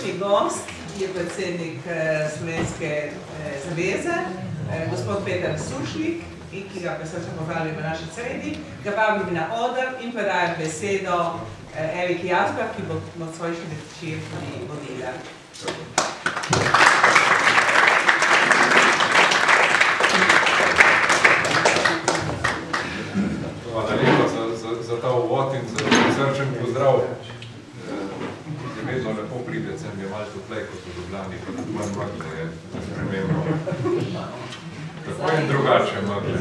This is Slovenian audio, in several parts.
Današnji gost je predsednik Slovenske zaveze, gospod Peter Sušnik, ki ga presrčno pozdravljam v naši sredi, ga vabim na oder in predajam besedo Eviki Jazbah, ki bo nocojšnji večer tudi vodila. Hvala lepa za ta uvod in za srčen pozdrav. Vedno lepo pride, sem je malo toplej kot v Ljubljani, pa tudi manj mrgle je spremembno. Tako in drugače mrgle.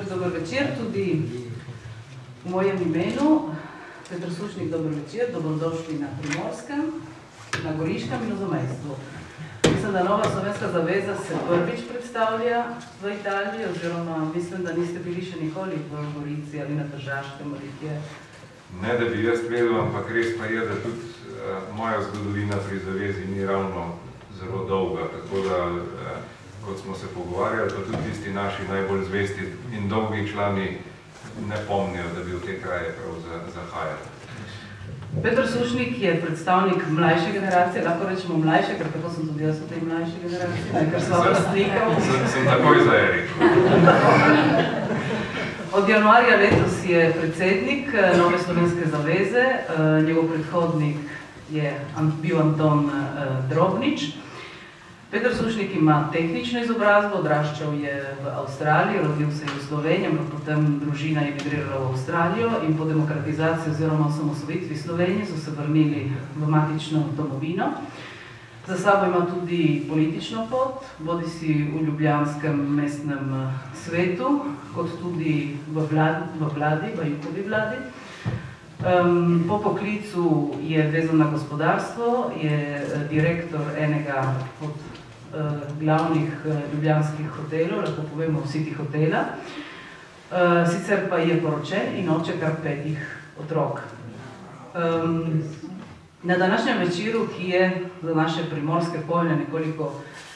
Dober večer tudi v mojem imenu. Peter Sušnik, dober večer, dobrodošli na Primorskem, na Goriškem in v zamejstvu. Mislim, da Nova Slovenska zaveza se prvič predstavlja v Italiji, oziroma mislim, da niste bili še nikoli v Gorici ali na Tržaškem ali kje. Ne, da bi jaz vedel, ampak res pa je, da tudi moja zgodovina pri zavezi ni ravno zelo dolga, tako da, kot smo se pogovarjali, pa tudi tisti naši najbolj zvesti in dolgi člani ne pomnijo, da bi v te kraje prav zahajali. Peter Sušnik je predstavnik mlajše generacije, lahko rečemo mlajše, ker tako sem tudi jaz v tej mlajši generaciji, ker sva vrstnikov. Sem takoj za rekel. Od januarja letos je predsednik Nove Slovenske zaveze, njegov predhodnik je bil Anton Drobnič. Peter Sušnik ima tehnično izobrazbo, odraščal je v Avstraliji, rodil se je v Sloveniji, ampak potem družina je emigrirala v Avstralijo in po demokratizaciji oziroma osamosvojitvi Slovenije so se vrnili v matično domovino. Za sabo ima tudi politično pot, bodisi v ljubljanskem mestnem svetu, kot tudi v vladi, v Jukovi vladi. Po poklicu je vezan na gospodarstvo, je direktor enega od glavnih ljubljanskih hotelov, lahko povemo City hotela. Sicer pa je poročen in oče kar 5 otrok. Na današnjem večeru, ki je za naše primorske polje nekoliko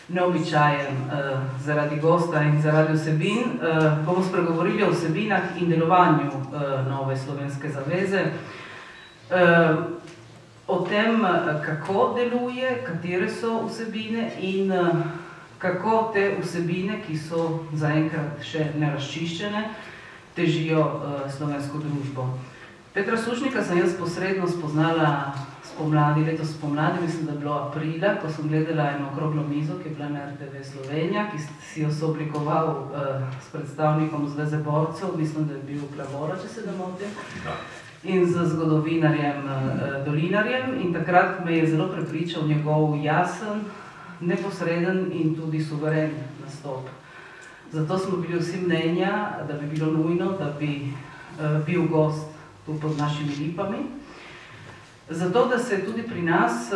neobičajen zaradi gosta in zaradi vsebin, bomo spregovorili o vsebinah in delovanju Nove Slovenske zaveze, o tem, kako deluje, katere so vsebine in kako te vsebine, ki so zaenkrat še nerazčiščene, težijo slovensko družbo. Petra Sušnika sem jaz posredno spoznala spomladi, letos spomladi, mislim, da je bilo aprila, ko sem gledala eno okroglo mizo, ki je bila na RTV Slovenija, ki si jo sooblikoval s predstavnikom Zveze borcev, mislim, da je bil Klavora, če se ne motim, in z zgodovinarjem Dolinarjem, in takrat me je zelo prepričal njegov jasen, neposreden in tudi suveren nastop. Zato smo bili vsi mnenja, da bi bilo nujno, da bi bil gost tu pod našimi lipami. Zato, da se tudi pri nas,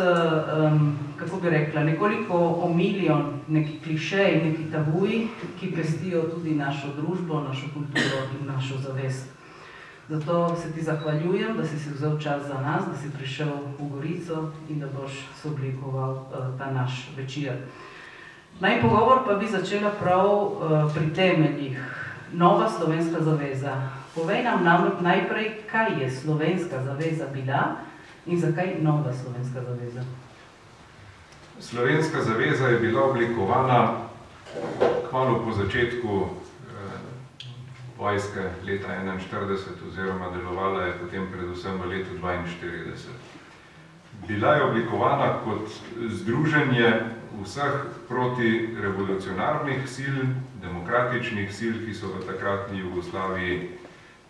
kako bi rekla, nekoliko omilijo neki klišeji, neki tabuji, ki pestijo tudi našo družbo, našo kulturo in našo zavest. Zato se ti zahvaljujem, da si vzel čas za nas, da si prišel v Gorico in da boš sooblikoval ta naš večer. Naj pogovor pa bi začela prav pri temeljih. Nova Slovenska zaveza. Povej nam najprej, kaj je Slovenska zaveza bila in zakaj Nova Slovenska zaveza? Slovenska zaveza je bila oblikovana kmalu po začetku vojske leta 1941 oziroma delovala je potem predvsem v letu 1942. Bila je oblikovana kot združenje vseh protirevolucionarnih sil, demokratičnih sil, ki so v takratni Jugoslaviji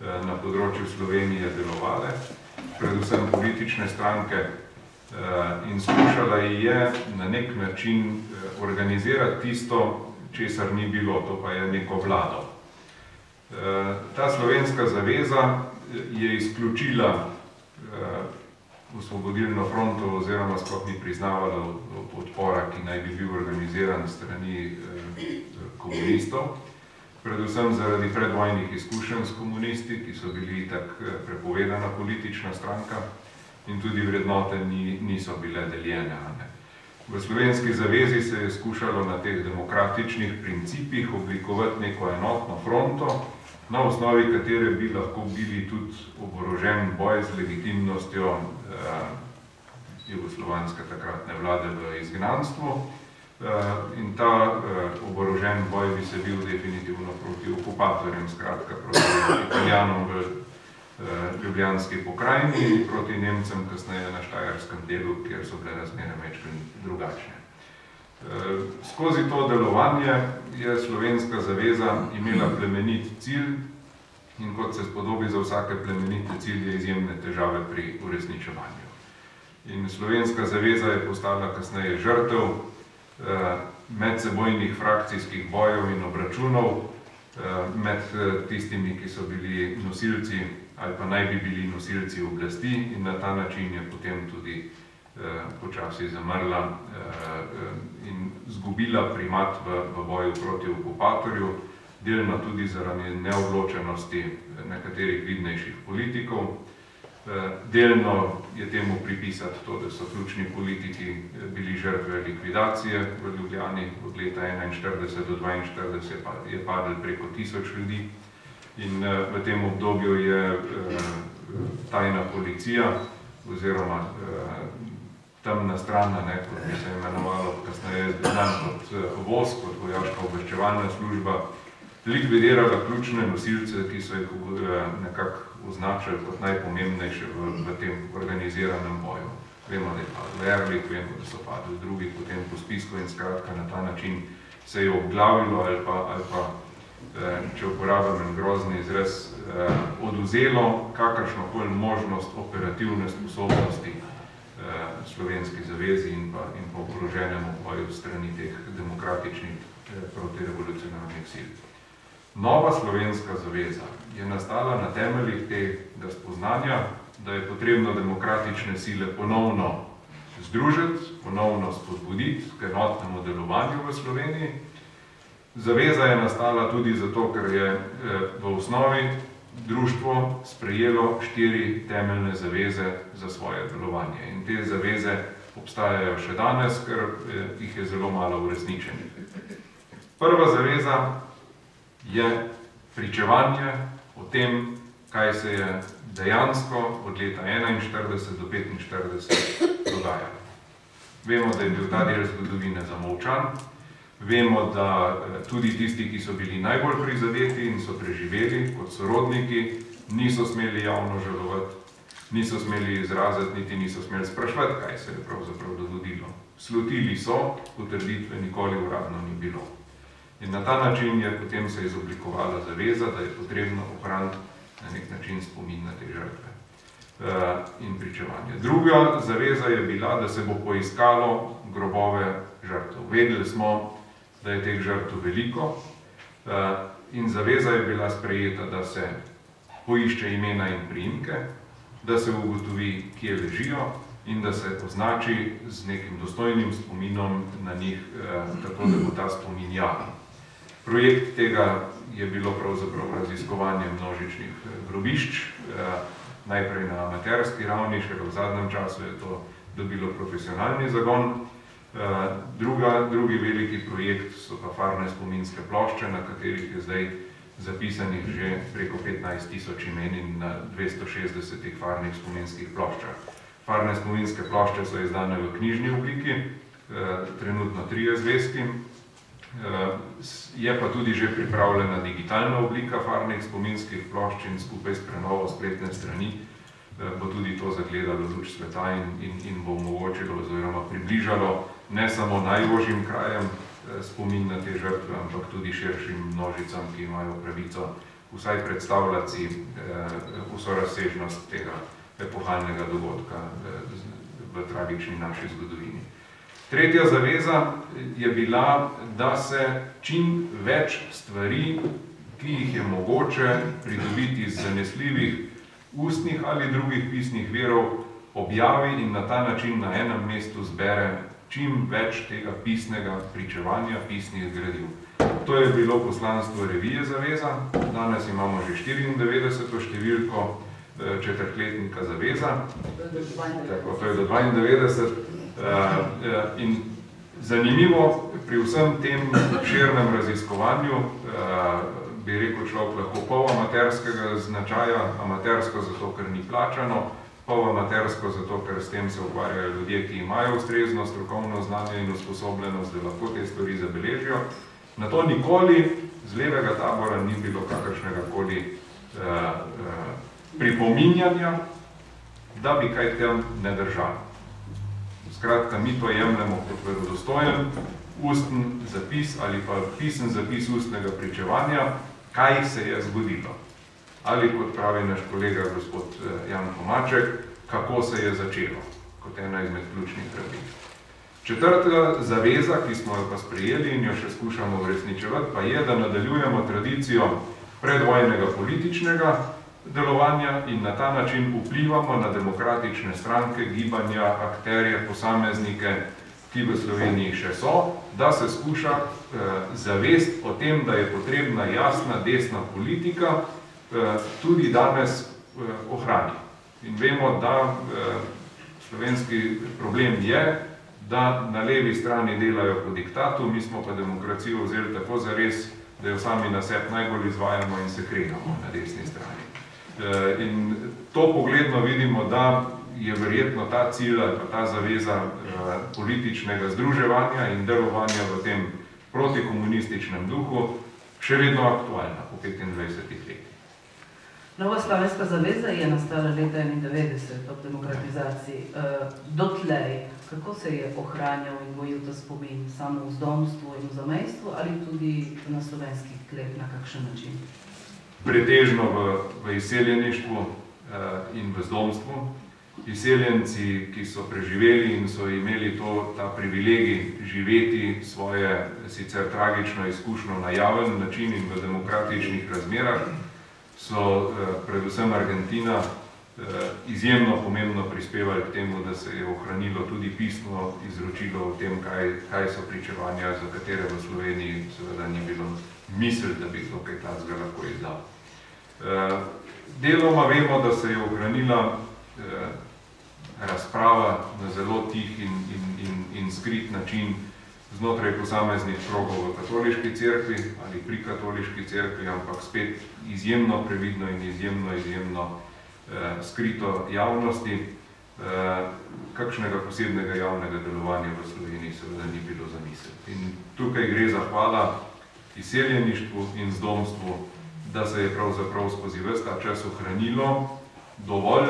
na področju Slovenije delovale, predvsem politične stranke, in skušala je na nek način organizirati tisto, česar ni bilo, to pa je neko vlado. Ta Slovenska zaveza je izključila Osvobodilno fronto oziroma sploh ni priznavala odpora, ki naj bi bil organiziran strani komunistov, predvsem zaradi predvojnih izkušenj s komunisti, ki so bili itak prepovedana politična stranka in tudi vrednote niso bile deljene. V Slovenski zavezi se je skušalo na teh demokratičnih principih oblikovati neko enotno fronto, na osnovi katere bi lahko bili tudi oborožen boj z legitimnostjo jugoslovanske takratne vlade v izgnanstvu. In ta oborožen boj bi se bil definitivno proti okupatorjem, skratka proti Italijanom v Ljubljanski pokrajini in proti Nemcem kasneje na Štajerskem delu, kjer so bile razmere večkrat drugačne. Skozi to delovanje je Slovenska zaveza imela plemenit cilj in kot se spodobi za vsake plemenite cilje izjemne težave pri uresničevanju. In Slovenska zaveza je postala kasneje žrtev medsebojnih frakcijskih bojev in obračunov med tistimi, ki so bili nosilci ali pa naj bi bili nosilci oblasti in na ta način je potem tudi počasi zamrla in zgubila primat v boju proti okupatorju, delno tudi zaradi neodločenosti nekaterih vidnejših politikov. Delno je temu pripisati to, da so ključni politiki bili žrtve likvidacije v Ljubljani od leta 1941 do 1942 je padlo preko 1000 ljudi in v tem obdobju je tajna policija oziroma temna strana, kot bi se imenovalo kasneje znan kot VOS, kot vojaška obveščevalna služba, likvidirala ključne nosilce, ki so jih nekako označili kot najpomembnejše v tem organiziranem boju. Vemo, da je padel Ehrlich, vemo, da so padli drugi potem po spisku in skratka na ta način se je obglavilo ali pa če uporabim en grozni izraz, oduzelo kakršnokoli možnost operativne sposobnosti Slovenski zavezi in pa oboroženemu boju strani teh demokratičnih protirevolucionarnih sil. Nova Slovenska zaveza je nastala na temeljih tega spoznanja, da je potrebno demokratične sile ponovno združiti, ponovno spodbuditi k enotnemu delovanju v Sloveniji. Zaveza je nastala tudi zato, ker je v osnovi društvo sprejelo 4 temeljne zaveze za svoje delovanje. In te zaveze obstajajo še danes, ker jih je zelo malo uresničenih. Prva zaveza je pričevanje o tem, kaj se je dejansko od leta 1941 do 1945 dogajalo. Vemo, da je bil ta del zgodovine zamolčan. Vemo, da tudi tisti, ki so bili najbolj prizadeti in so preživeli kot sorodniki, niso smeli javno žalovati, niso smeli izraziti, niti niso smeli sprašvati, kaj se je pravzaprav dogodilo. Slutili so, potrditve nikoli uradno ni bilo. In na ta način je potem se izoblikovala zaveza, da je potrebno ohraniti na nek način spomin na te žrtve in pričevanje. Druga zaveza je bila, da se bo poiskalo grobove žrtev. Vedeli smo, da je teh žrtev veliko in zaveza je bila sprejeta, da se poišče imena in priimke, da se ugotovi, kje ležijo in da se označi z nekim dostojnim spominom na njih, tako da bo ta spomin javen. Projekt tega je bilo pravzaprav raziskovanje množičnih grobišč, najprej na amaterski ravni, še v zadnjem času je to dobilo profesionalni zagon. Drugi veliki projekt so pa farne spominske plošče, na katerih je zdaj zapisanih že preko 15.000 imen in na 260 farnih spominskih ploščah. Farne spominske plošče so izdane v knjižni obliki, trenutno 3 zvezki. Je pa tudi že pripravljena digitalna oblika farnih spominskih plošč in skupaj s prenovo spletne strani bo tudi to zagledalo luč sveta in bo omogočilo oziroma približalo ne samo najožjim krajem spomin na te žrtve, ampak tudi širšim množicam, ki imajo pravico vsaj predstavljati si vso razsežnost tega epohalnega dogodka v tragični naši zgodovini. Tretja zaveza je bila, da se čim več stvari, ki jih je mogoče pridobiti iz zanesljivih ustnih ali drugih pisnih virov, objavi in na ta način na enem mestu zbere čim več tega pisnega pričevanja, pisnih gradiv. To je bilo poslanstvo revije Zaveza, danes imamo že 94. številko četrtletnika Zaveza, tako, to je do 92. In zanimivo pri vsem tem širnem raziskovanju, bi rekel človek lahko pol amaterskega značaja, amatersko zato, ker ni plačano, pol amatersko zato, ker s tem se ukvarjajo ljudje, ki imajo ustrezno strokovno znanje in usposobljenost, da lahko te stvari zabeležijo. Na to nikoli z levega tabora ni bilo kakršnega koli pripominjanja, da bi kaj tem ne držalo. Skratka, mi to jemljemo kot verodostojen usten zapis ali pa pisen zapis ustnega pričevanja, kaj se je zgodilo. Ali, kot pravi naš kolega gospod Jan Tomaček, kako se je začelo, kot ena izmed ključnih pravil. Četrta zaveza, ki smo jo pa sprejeli in jo še skušamo uresničevati, pa je, da nadaljujemo tradicijo predvojnega političnega delovanja in na ta način vplivamo na demokratične stranke, gibanja, akterje, posameznike, ki v Sloveniji še so, da se skuša zavest o tem, da je potrebna jasna desna politika, tudi danes ohrani. In vemo, da slovenski problem je, da na levi strani delajo po diktatu, mi smo pa demokracijo vzeli tako zares, da jo sami na sebi najbolj izvajamo in se kregamo na desni strani. In to pogledno vidimo, da je verjetno ta cilj ali pa ta zaveza političnega združevanja in delovanja v tem protikomunističnem duhu še vedno aktualna po 25 letih. Nova slovenska zaveza je nastala leta 1991 ob demokratizaciji. Dotlej, kako se je ohranjal in gojil ta spomin samo v zdomstvu in v zamejstvu ali tudi na slovenskih tleh na kakšen način? Pretežno v izseljeništvu in v zdomstvu. Izseljenci, ki so preživeli in so imeli ta privilegij živeti svoje sicer tragično izkušnjo na javen način in v demokratičnih razmerah, so predvsem Argentina izjemno pomembno prispevali k temu, da se je ohranilo tudi pisno izročilo o tem, kaj so pričevanja, za katere v Sloveniji seveda ni bilo misel, da bi to kaj takega lahko izdal. Deloma vemo, da se je ohranila razprava na zelo tih in skrit način znotraj posameznih krogov v katoliški cerkvi ali pri katoliški cerkvi, ampak spet izjemno previdno in izjemno skrito javnosti. Kakšnega posebnega javnega delovanja v Sloveniji seveda ni bilo zamisliti. In tukaj gre za hvala izseljeništvu in zdomstvu, da se je pravzaprav skozi ves ta čas ohranilo dovolj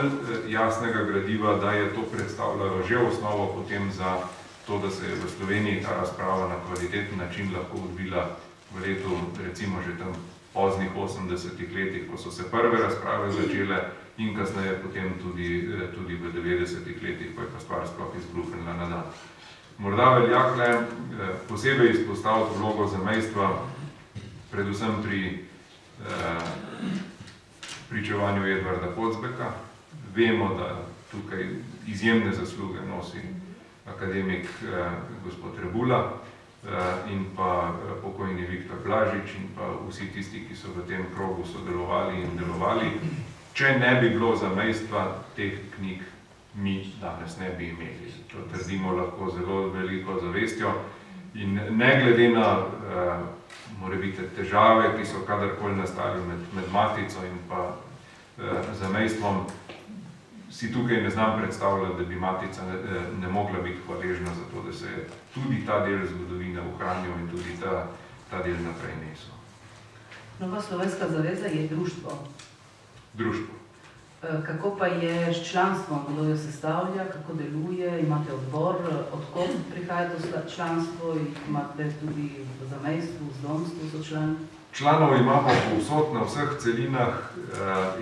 jasnega gradiva, da je to predstavljalo že osnovo potem za to, da se je v Sloveniji ta razprava na kvaliteten način lahko odvila v letu, recimo že tam poznih 80-ih letih, ko so se prve razprave začele in kasneje potem tudi v 90-ih letih, ko je pa stvar sploh izbruhnila na dan. Morda velja posebej izpostaviti vlogo zamejstva, predvsem pri pričevanju Edvarda Pocbeka. Vemo, da tukaj izjemne zasluge nosi akademik gospod Rebula in pa pokojni Viktor Blažič in pa vsi tisti, ki so v tem krogu sodelovali in delovali. Če ne bi bilo zamejstva, teh knjig mi danes ne bi imeli. To trdimo lahko zelo veliko zavestjo in ne glede na morebite težave, ki so kadarkoli nastali med Matico in pa zamejstvom, si tukaj ne znam predstavljati, da bi Matica ne mogla biti hvaležna za to, da se je tudi ta del zgodovine ohranil in tudi ta del naprej nesel. Nova slovenska zaveza je društvo. Društvo. Kako pa je s članstvom? Kdo jo sestavlja, kako deluje? Imate odbor? Odkot prihaja to članstvo? Imate tudi v zamejstvu, v zdomstvu so člani? Članov imamo povsod na vseh celinah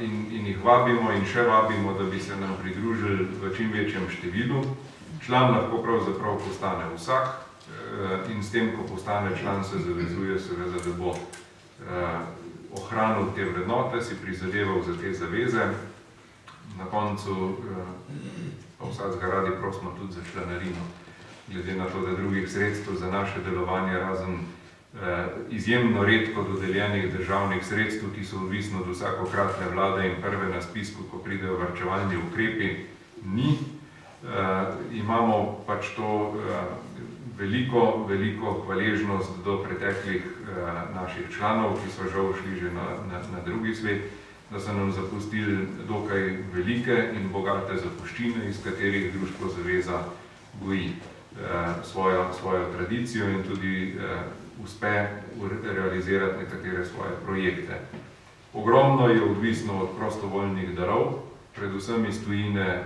in jih vabimo in še vabimo, da bi se nam pridružili v čim večjem številu. Član lahko pravzaprav postane vsak in s tem, ko postane član, se zavezuje seveda, da bo ohranil te vrednote, si prizadeval za te zaveze. Na koncu pa vsakega radi prosimo tudi za članarino, glede na to, da drugih sredstev za naše delovanje razen izjemno redko dodeljenih državnih sredstev, ki so odvisno od vsakokratne vlade in prve na spisku, ko pridejo varčevalni ukrepi, ni. Imamo pač to veliko hvaležnost do preteklih naših članov, ki so žal šli že na drugi svet, da so nam zapustili dokaj velike in bogate zapuščine, iz katerih Društvo Zaveza goji svojo tradicijo in tudi uspe realizirati nekatere svoje projekte. Ogromno je odvisno od prostovoljnih darov, predvsem iz tujine.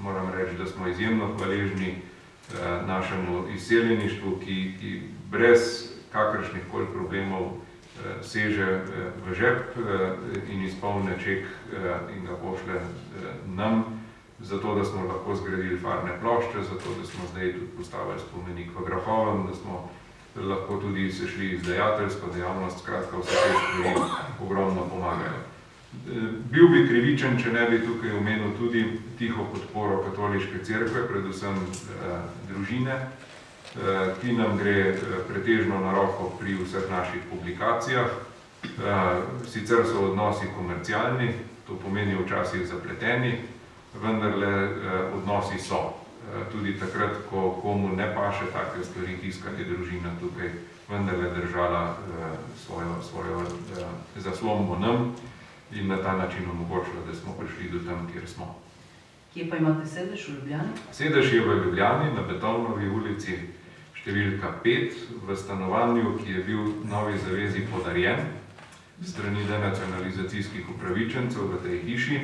Moram reči, da smo izjemno hvaležni našemu izseljeništvu, ki brez kakršnih koli problemov seže v žep in izpolne ček in ga pošle nam, zato da smo lahko zgradili farne plošče, zato da smo zdaj tudi postavili spomenik v Grahovem, da smo lahko tudi se šli izdajateljsko dejavnost, skratka vse te stvari ogromno pomagajo. Bil bi krivičen, če ne bi tukaj omenil tudi tiho podporo Katoliške cerkve, predvsem družine, ki nam gre pretežno na roko pri vseh naših publikacijah. Sicer so odnosi komercialni, to pomeni včasih zapleteni, vendarle odnosi so. Tudi takrat, ko komu ne paše take stvari tiskati, je družina tukaj vendarle držala svojo zaslombo nam in na ta način omogočila, da smo prišli do tam, kjer smo. Kje pa imate sedež, v Ljubljani? Sedež je v Ljubljani, na Betovnovi ulici, številka 5, v stanovanju, ki je bil Novi Zavezi podarjen strani denacionalizacijskih upravičencev v tej hiši,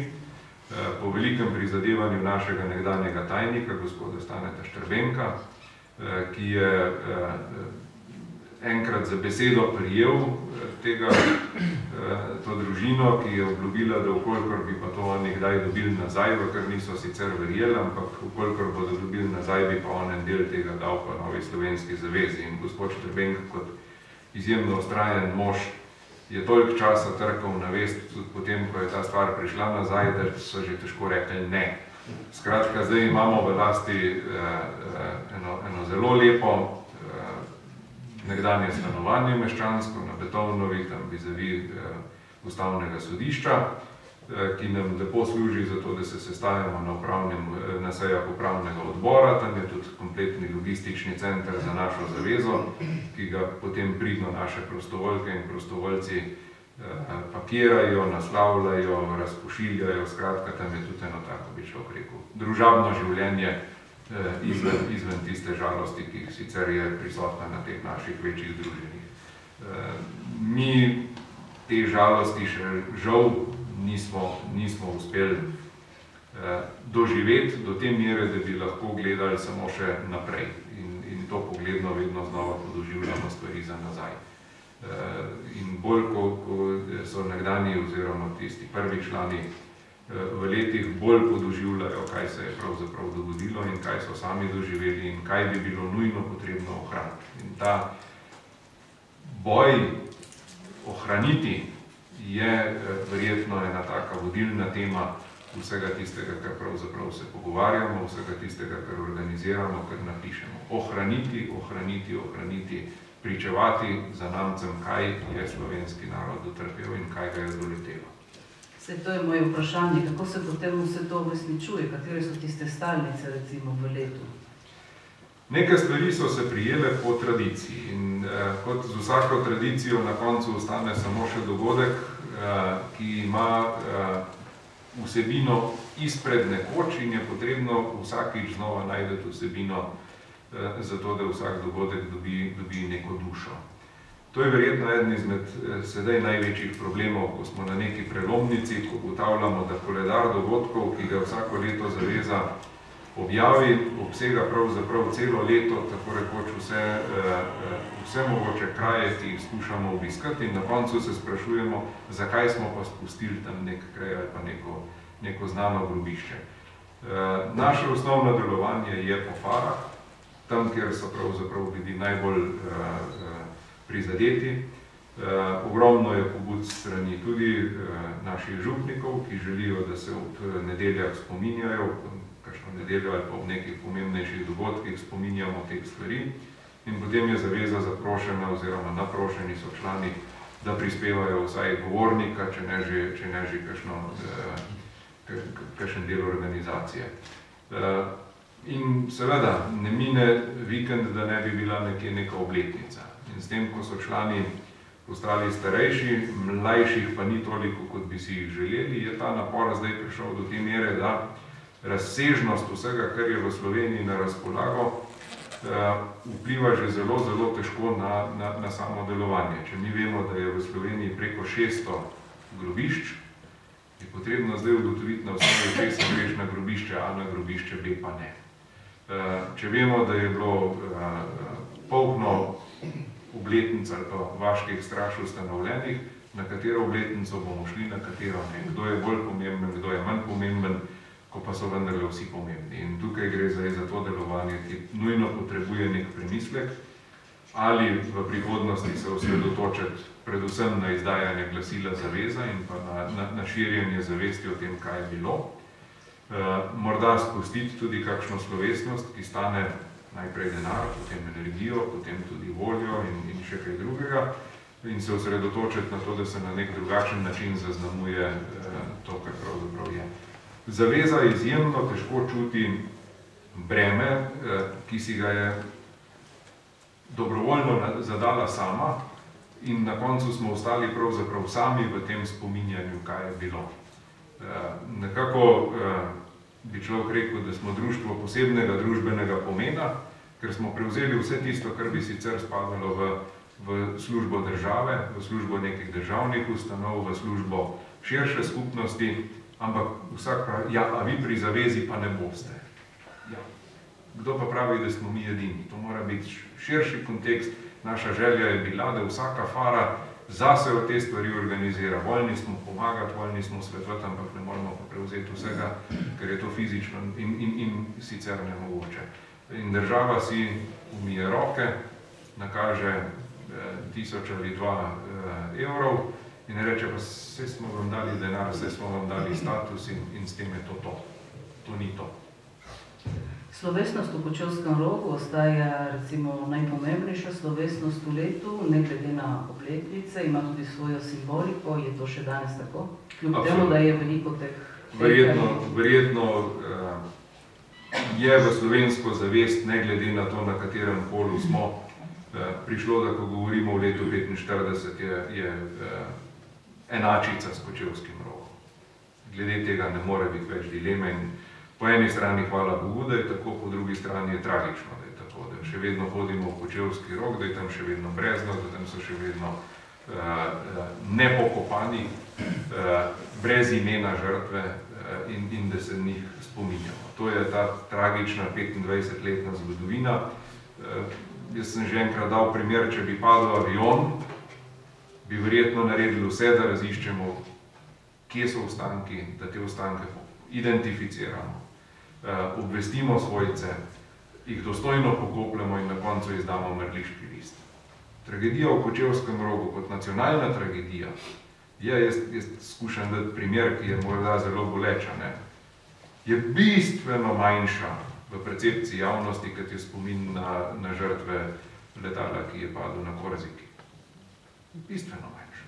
po velikem prizadevanju našega nekdanjega tajnika, gospoda Staneta Štrbenka, ki je enkrat za besedo prijel to družino, ki je obljubila, da vkolikor bi pa to oni kdaj dobili nazaj, v kar niso sicer verjeli, ampak vkolikor bodo dobili nazaj, bi pa on en del tega dal pa Novi Slovenski zavezi. In gospod Štrbenk kot izjemno vztrajen mož je toliko časa trkal na vest, tudi potem, ko je ta stvar prišla nazaj, da so že težko rekli ne. Skratka, zdaj imamo v lasti eno zelo lepo nekdanje stanovanje meščansko na Betovnovi, tam vizavi ustavnega sodišča, ki nam lepo služi za to, da se sestajamo na sejah upravnega odbora. Tam je tudi kompletni logistični center za našo zavezo, ki ga potem pridno naše prostovoljke in prostovoljci pakirajo, naslavljajo, razpošiljajo. Skratka, tam je tudi eno tako, bi človek rekel, družabno življenje izven tiste žalosti, ki sicer je prisotna na teh naših večjih druženjih. Mi te žalosti še žal nismo uspeli doživeti do te mere, da bi lahko gledali samo še naprej in to pogledno vedno znova podoživljamo stvari za nazaj. In bolj, ko so nekdanji oziroma tisti prvi člani v letih bolj podoživljajo, kaj se je pravzaprav dogodilo in kaj so sami doživeli in kaj bi bilo nujno potrebno ohraniti. In ta boj ohraniti je verjetno ena taka vodilna tema vsega tistega, kar pravzaprav se pogovarjamo, vsega tistega, kar organiziramo, kar napišemo. Ohraniti, ohraniti, ohraniti, pričevati zanamcem, kaj je slovenski narod dotrpel in kaj ga je doletelo. Vse to je moje vprašanje, kako se potem vse to uresničuje, katere so tiste stalnice recimo v letu? Nekaj stvari so se prijele po tradiciji in kot z vsako tradicijo na koncu ostane samo še dogodek, ki ima vsebino izpred nekoč in je potrebno vsakič znova najdeti vsebino zato, da vsak dogodek dobi neko dušo. To je verjetno eden izmed sedaj največjih problemov, ko smo na neki prelomnici, ko ugotavljamo, da koledar dogodkov, ki ga vsako leto zaveza objavi, obsega pravzaprav celo leto, tako rekoč vse mogoče kraje, ki jih skušamo obiskati in na koncu se sprašujemo, zakaj smo pa spustili tam nek kraj ali pa neko znano grobišče. Naše osnovno delovanje je po farah, tam, kjer so pravzaprav bili najbolj prizadeti. Ogromno je pobud strani tudi naših župnikov, ki želijo, da se ob nedeljah spominjajo, kakšno nedeljo ali pa ob nekih pomembnejših dogodkih spominjamo teh stvari. In potem je zaveza zaprošena oziroma naprošeni so člani, da prispevajo vsaj govornika, če ne že kakšen del organizacije. In seveda ne mine vikend, da ne bi bila nekje neka obletnica. In s tem, ko so člani postali starejši, mlajših pa ni toliko, kot bi si jih želeli, je ta napor zdaj prišel do te mere, da razsežnost vsega, kar je v Sloveniji na razpolago, vpliva že zelo, zelo težko na samo delovanje. Če mi vemo, da je v Sloveniji preko 600 grobišč, je potrebno zdaj ugotoviti na osnovi, če se greš na grobišče A, na grobišče B pa ne. Če vemo, da je bilo polno obletnic ali pa vaških straž ustanovljenih, na katero obletnico bomo šli, na katero ne. Kdo je bolj pomemben, kdo je manj pomemben, ko pa so vendarle vsi pomembni. In tukaj gre zdaj za to delovanje, ki nujno potrebuje nek premislek, ali v prihodnosti se osredotočiti predvsem na izdajanje glasila zaveza in pa na širjenje zavesti o tem, kaj je bilo. Morda spustiti tudi kakšno slovesnost, ki stane najprej denar, potem energijo, potem tudi voljo in še kaj drugega, in se osredotočiti na to, da se na nek drugačen način zaznamuje to, kar pravzaprav je. Zaveza izjemno težko čuti breme, ki si ga je dobrovoljno zadala sama, in na koncu smo ostali pravzaprav sami v tem spominjanju, kaj je bilo. Nekako bi človek rekel, da smo društvo posebnega družbenega pomena, ker smo prevzeli vse tisto, kar bi sicer spadalo v službo države, v službo nekih državnih ustanov, v službo širše skupnosti, ampak vsak pravi, ja, a vi pri zavezi pa ne boste. Ja. Kdo pa pravi, da smo mi edini? To mora biti širši kontekst. Naša želja je bila, da vsaka fara zase v te stvari organizira. Voljni smo pomagati, voljni smo svetovati, ampak ne moramo pa prevzeti vsega, ker je to fizično in sicer nemogoče. In država si umije roke, nakaže 1000 ali 2 evrov in reče, pa vse smo vam dali denar, vse smo vam dali status in s tem je to. To ni to. Slovesnost v Kočevskem Rogu ostaja recimo najpomembnejša slovesnost v letu, ne glede na obletnice, ima tudi svojo simboliko, je to še danes tako? Kljub temu, da je veliko teh... Verjetno je v slovensko zavest, ne glede na to, na katerem polu smo, prišlo, da ko govorimo o letu 45, je enačica s Kočevskim Rogom. Glede tega ne more biti več dileme in po eni strani hvala Bogu, da je tako, po drugi strani je tragično, da je tako, da še vedno hodimo v Kočevski Rog, da je tam še vedno brezno, da tam so še vedno nepokopani, brez imena žrtve in da se njih spominjamo. To je ta tragična 25-letna zgodovina. Jaz sem že enkrat dal primer, če bi padel avion, bi verjetno naredili vse, da raziščemo, kje so ostanki, da te ostanke identificiramo, obvestimo svojce, jih dostojno pokopljamo in na koncu izdamo mrliški list. Tragedija v Kočevskem Rogu kot nacionalna tragedija jaz skušam dati primer, ki je morda zelo boleča, je bistveno manjša v percepciji javnosti, kot je spomin na žrtve letala, ki je padel na Korziki. Bistveno manjša.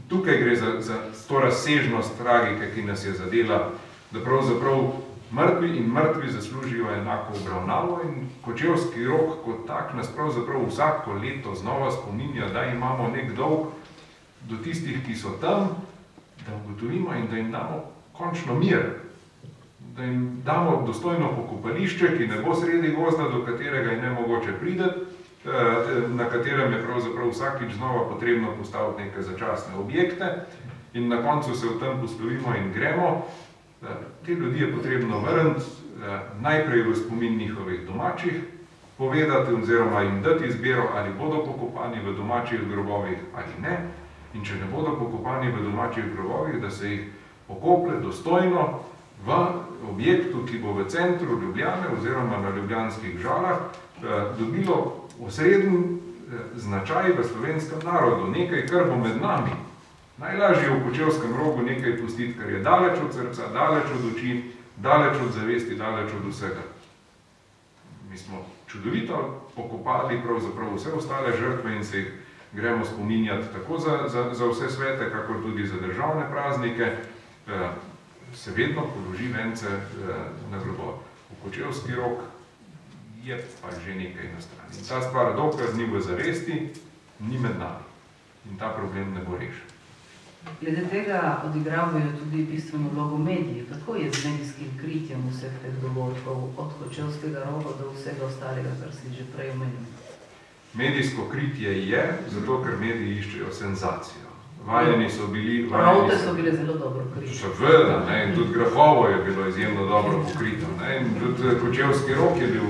Tukaj gre za to razsežnost tragike, ki nas je zadela, da pravzaprav mrtvi in mrtvi zaslužijo enako obravnavo in Kočevski Rog kot tak nas pravzaprav vsako leto znova spominja, da imamo nek dolg do tistih, ki so tam, da ugotovimo in da jim damo končno mir, da jim damo dostojno pokopališče, ki ne bo sredi gozda, do katerega je nemogoče priti, na katerem je pravzaprav vsakič znova potrebno postaviti neke začasne objekte in na koncu se v tem poslovimo in gremo. Te ljudi je potrebno vrniti najprej v spomin njihovih domačih, povedati oziroma jim dati izbiro, ali bodo pokopani v domačih grobovih ali ne, in če ne bodo pokopani v domačih grobovih, da se jih pokoplje dostojno v objektu, ki bo v centru Ljubljane oziroma na ljubljanskih Žalah dobilo osreden značaj v slovenskem narodu, nekaj, kar bo med nami. Najlažje je v Kočevskem Rogu nekaj pustiti, kar je daleč od srca, daleč od oči, daleč od zavesti, daleč od vsega. Mi smo čudovito pokopali pravzaprav vse ostale žrtve in se jih gremo spominjati tako za vse svete, kakor tudi za državne praznike, se vedno položi vence na grobo. V Kočevski Rog je pa že nekaj na strani. In ta stvar, dokler ni v zavesti, ni med nami. in ta problem ne bo rešen. Glede tega odigravajo tudi bistveno vlogo mediji. Kako je z medijskim kritjem vseh teh dogodkov, od Kočevskega rova do vsega ostalega, kar si že prej omenil? Medijsko kritje je, zato ker mediji iščejo senzacijo. Vajeni so bili... Pravte so bile zelo dobro krite. Seveda, in tudi Grahovo je bilo izjemno dobro pokrito. In tudi Kočevski rok je bil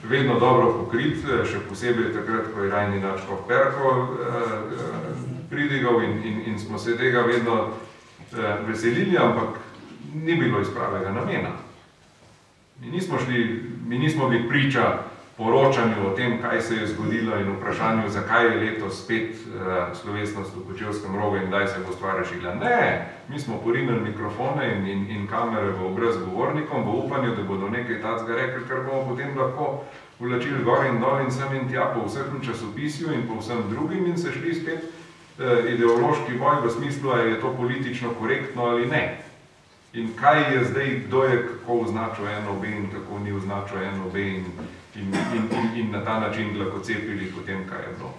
vedno dobro pokrit, še posebej takrat, ko je Rajni Načkov Perko pridigal in smo se tega vedno veselili, ampak ni bilo iz pravega namena. Mi nismo bili priča poročanju o tem, kaj se je zgodilo in vprašanju, zakaj je letos spet slovesnost v Kočevskem rogu in kdaj se bo stvar rešila. Ne, mi smo porinili mikrofone in kamere v obraz govornikom, v upanju, da bodo nekaj tacga rekli, kar bomo potem lahko vlačili gor in dol in sem in tja po vsem časopisju in po vsem drugim in se šli spet ideološki boj v smislu, ali je to politično korektno ali ne. In kaj je zdaj, kdo je kako označil NOB in kako ni označil NOB in na ta način lahko cepili potem, kaj je bilo.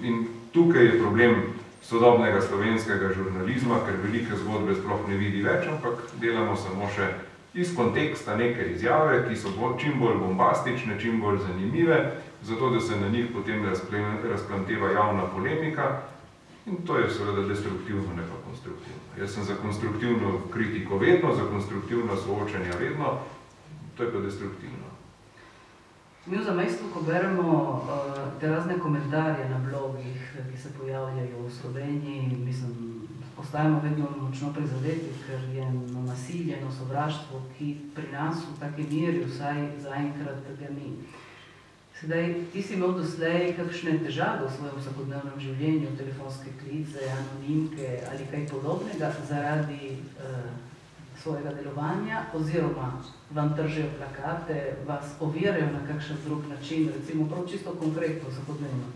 In tukaj je problem sodobnega slovenskega žurnalizma, ker velike zgodbe sploh ne vidi več, ampak delamo samo še iz konteksta neke izjave, ki so čim bolj bombastične, čim bolj zanimive, zato da se na njih potem razplanteva javna polemika. In to je seveda destruktivno, ne pa konstruktivno. Jaz sem za konstruktivno kritiko vedno, za konstruktivno soočenje vedno, to je pa destruktivno. Mi v zamejstvu, ko beremo te razne komentarje na blogih, ki se pojavljajo v Sloveniji, mislim, ostajamo vedno močno prizadeti, ker je nasilje, sovraštvo, ki pri nas v taki meri vsaj zaenkrat ga ni. Sedaj, ti si imel doslej kakšne težave v svojem vsakodnevnem življenju, telefonske klice, anonimke ali kaj podobnega zaradi svojega delovanja, oziroma vam tržijo plakate, vas ovirajo na kakšen drug način, recimo prav čisto konkretno vsakodnevno?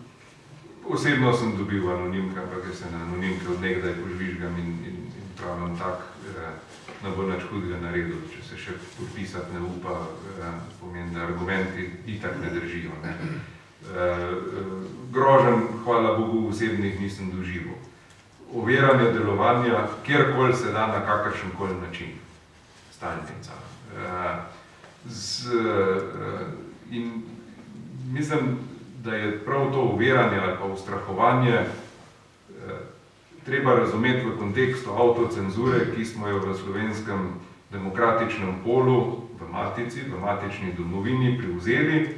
Osebno sem dobil anonimke, ampak jaz se na anonimke od nekdaj požvižgam in pravim tak, ne bo nič hudega naredil, če se še podpisati ne upa, pomeni, da argumenti itak ne držijo. Groženj, hvala Bogu, osebnih nisem doživel. Oviranje delovanja, kjerkoli se da na kakršenkoli način. Stalnica. In mislim, da je prav to oviranje ali pa ustrahovanje treba razumeti v kontekstu avtocenzure, ki smo jo v slovenskem demokratičnem polu, v matici, v matični domovini privzeli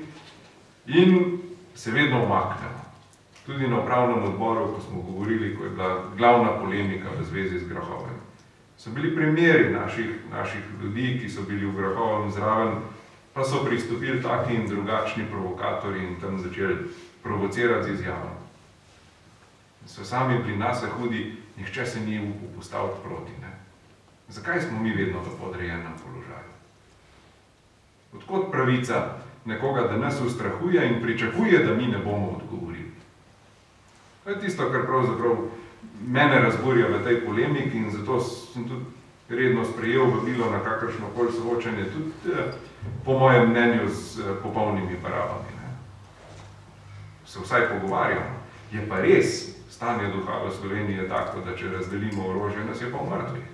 in se vedno umaknemo. Tudi na upravnem odboru, ko smo govorili, ko je bila glavna polemika v zvezi z Grahovem. So bili primeri naših ljudi, ki so bili v Grahovem zraven, pa so pristopili taki in drugačni provokatorji in tam začeli provocirati z izjavami. So sami bili nase hudi, nihče se ni upal postaviti proti. Zakaj smo mi vedno v podrejenem položaju? Odkot pravica nekoga, da nas ustrahuje in pričakuje, da mi ne bomo odgovorili? To je tisto, kar pravzaprav mene razburja v tej polemiki in zato sem tudi redno sprejel vabilo na kakršnokoli soočenje, tudi po mojem mnenju z popolnimi barabami. Se vsaj pogovarjamo. Je pa res, stanje duha v Sloveniji je tako, da če razdelimo orožje, nas je pa v mrtvih.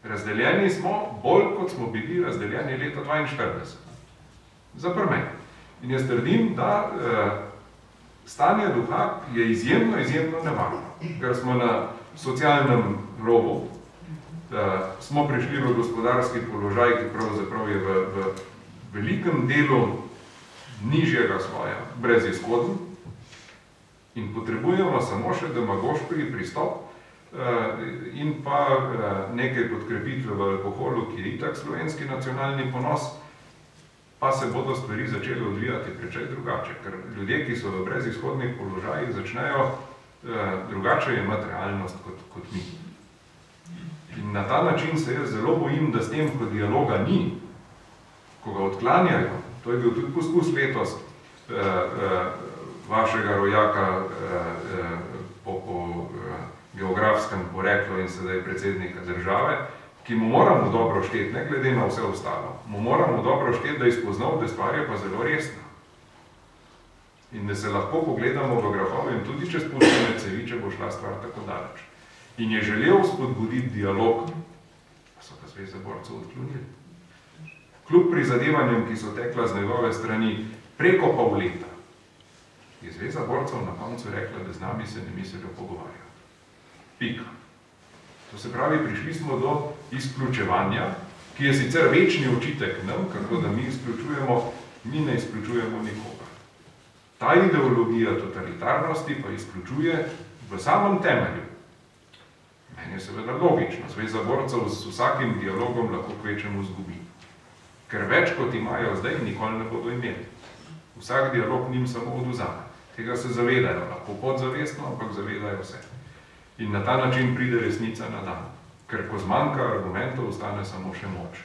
Razdeljeni smo bolj, kot smo bili razdeljeni leta 1942. Zapr me. In jaz trdim, da stanje duha je izjemno, izjemno nevarno. Ker smo na socialnem robu, smo prišli v gospodarski položaj, ki pravzaprav je v velikem delu nižjega sloja, brezizhoden, in potrebujemo samo še demagoški pristop in pa nekaj podkrepitve v alkoholu, ki je itak slovenski nacionalni ponos, pa se bodo stvari začeli odvijati precej drugače, ker ljudje, ki so v brezizhodnih položajih, začnejo drugače imati realnost kot mi. In na ta način se jaz zelo bojim, da s tem, ko dialoga ni, ko ga odklanjajo, to je bil tudi poskus letos vašega rojaka po geografskem poreklu in sedaj predsednika države, ki mu moramo dobro šteti, ne glede na vse ostalo. Mu moramo dobro šteti, da je spoznal, da stvar je pa zelo resna. In da se lahko pogledamo v grafove in tudi če spustimo cevi, če bo šla stvar tako daleč. In je želel spodbuditi dialog, pa so pa Zveza borcev odklonili. Kljub prizadevanjem, ki so tekla z njegove strani preko pol leta, je Zveza borcev na koncu rekla, da z nami se ne mislijo pogovarjati. Pika. To se pravi, prišli smo do izključevanja, ki je sicer večni očitek nam, kako da mi izključujemo, mi ne izključujemo nikoga. Ta ideologija totalitarnosti pa izključuje v samem temelju. Meni je seveda logično, Zveza borcev z vsakim dialogom lahko kvečemu zgubi. Ker več kot imajo zdaj, nikoli ne bodo imeli. Vsak dialog njim samo odvzame. Tega se zavedajo, lahko podzavestno, ampak zavedajo se. In na ta način pride resnica na dan. Ker ko zmanjka argumentov, ostane samo še moč.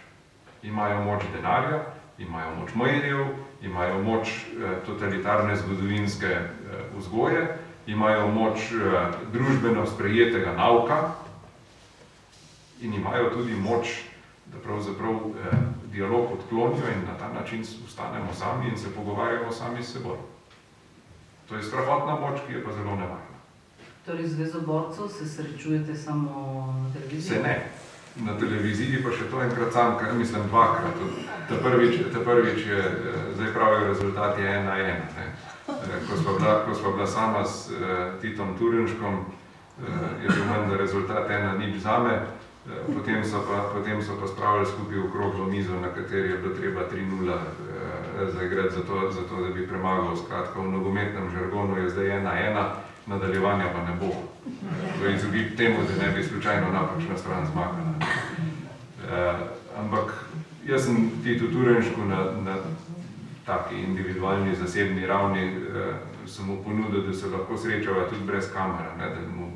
Imajo moč denarja, imajo moč medijev, imajo moč totalitarne zgodovinske vzgoje, imajo moč družbeno sprejetega nauka in imajo tudi moč, da pravzaprav dialog odklonijo in na ta način ostanemo sami in se pogovarjamo sami s seboj. To je strahotna moč, ki je pa zelo nevarna. Torej, Zvezo borcev se srečujete samo na televiziji? Se ne. Na televiziji pa še to enkrat sam, mislim dvakrat. Ta prvič je, zdaj pravijo rezultat je 1:1. Ko sva bila sama s Titom Turinškom, je bil menda rezultat 1:0 zame, potem so pa spravili skupaj okroglo mizo, na kateri je bilo treba 3:0 zaigrati za to, da bi premagal. Skratka, v nogometnem žargonu je zdaj 1:1, nadaljevanja pa ne bo. V izogib temu, da ne bi slučajno napačna stran zmagala. Ampak jaz sem Titu Turinšku na taki individualni, zasebni ravni sem mu ponudil, da se lahko srečava tudi brez kamera, da mu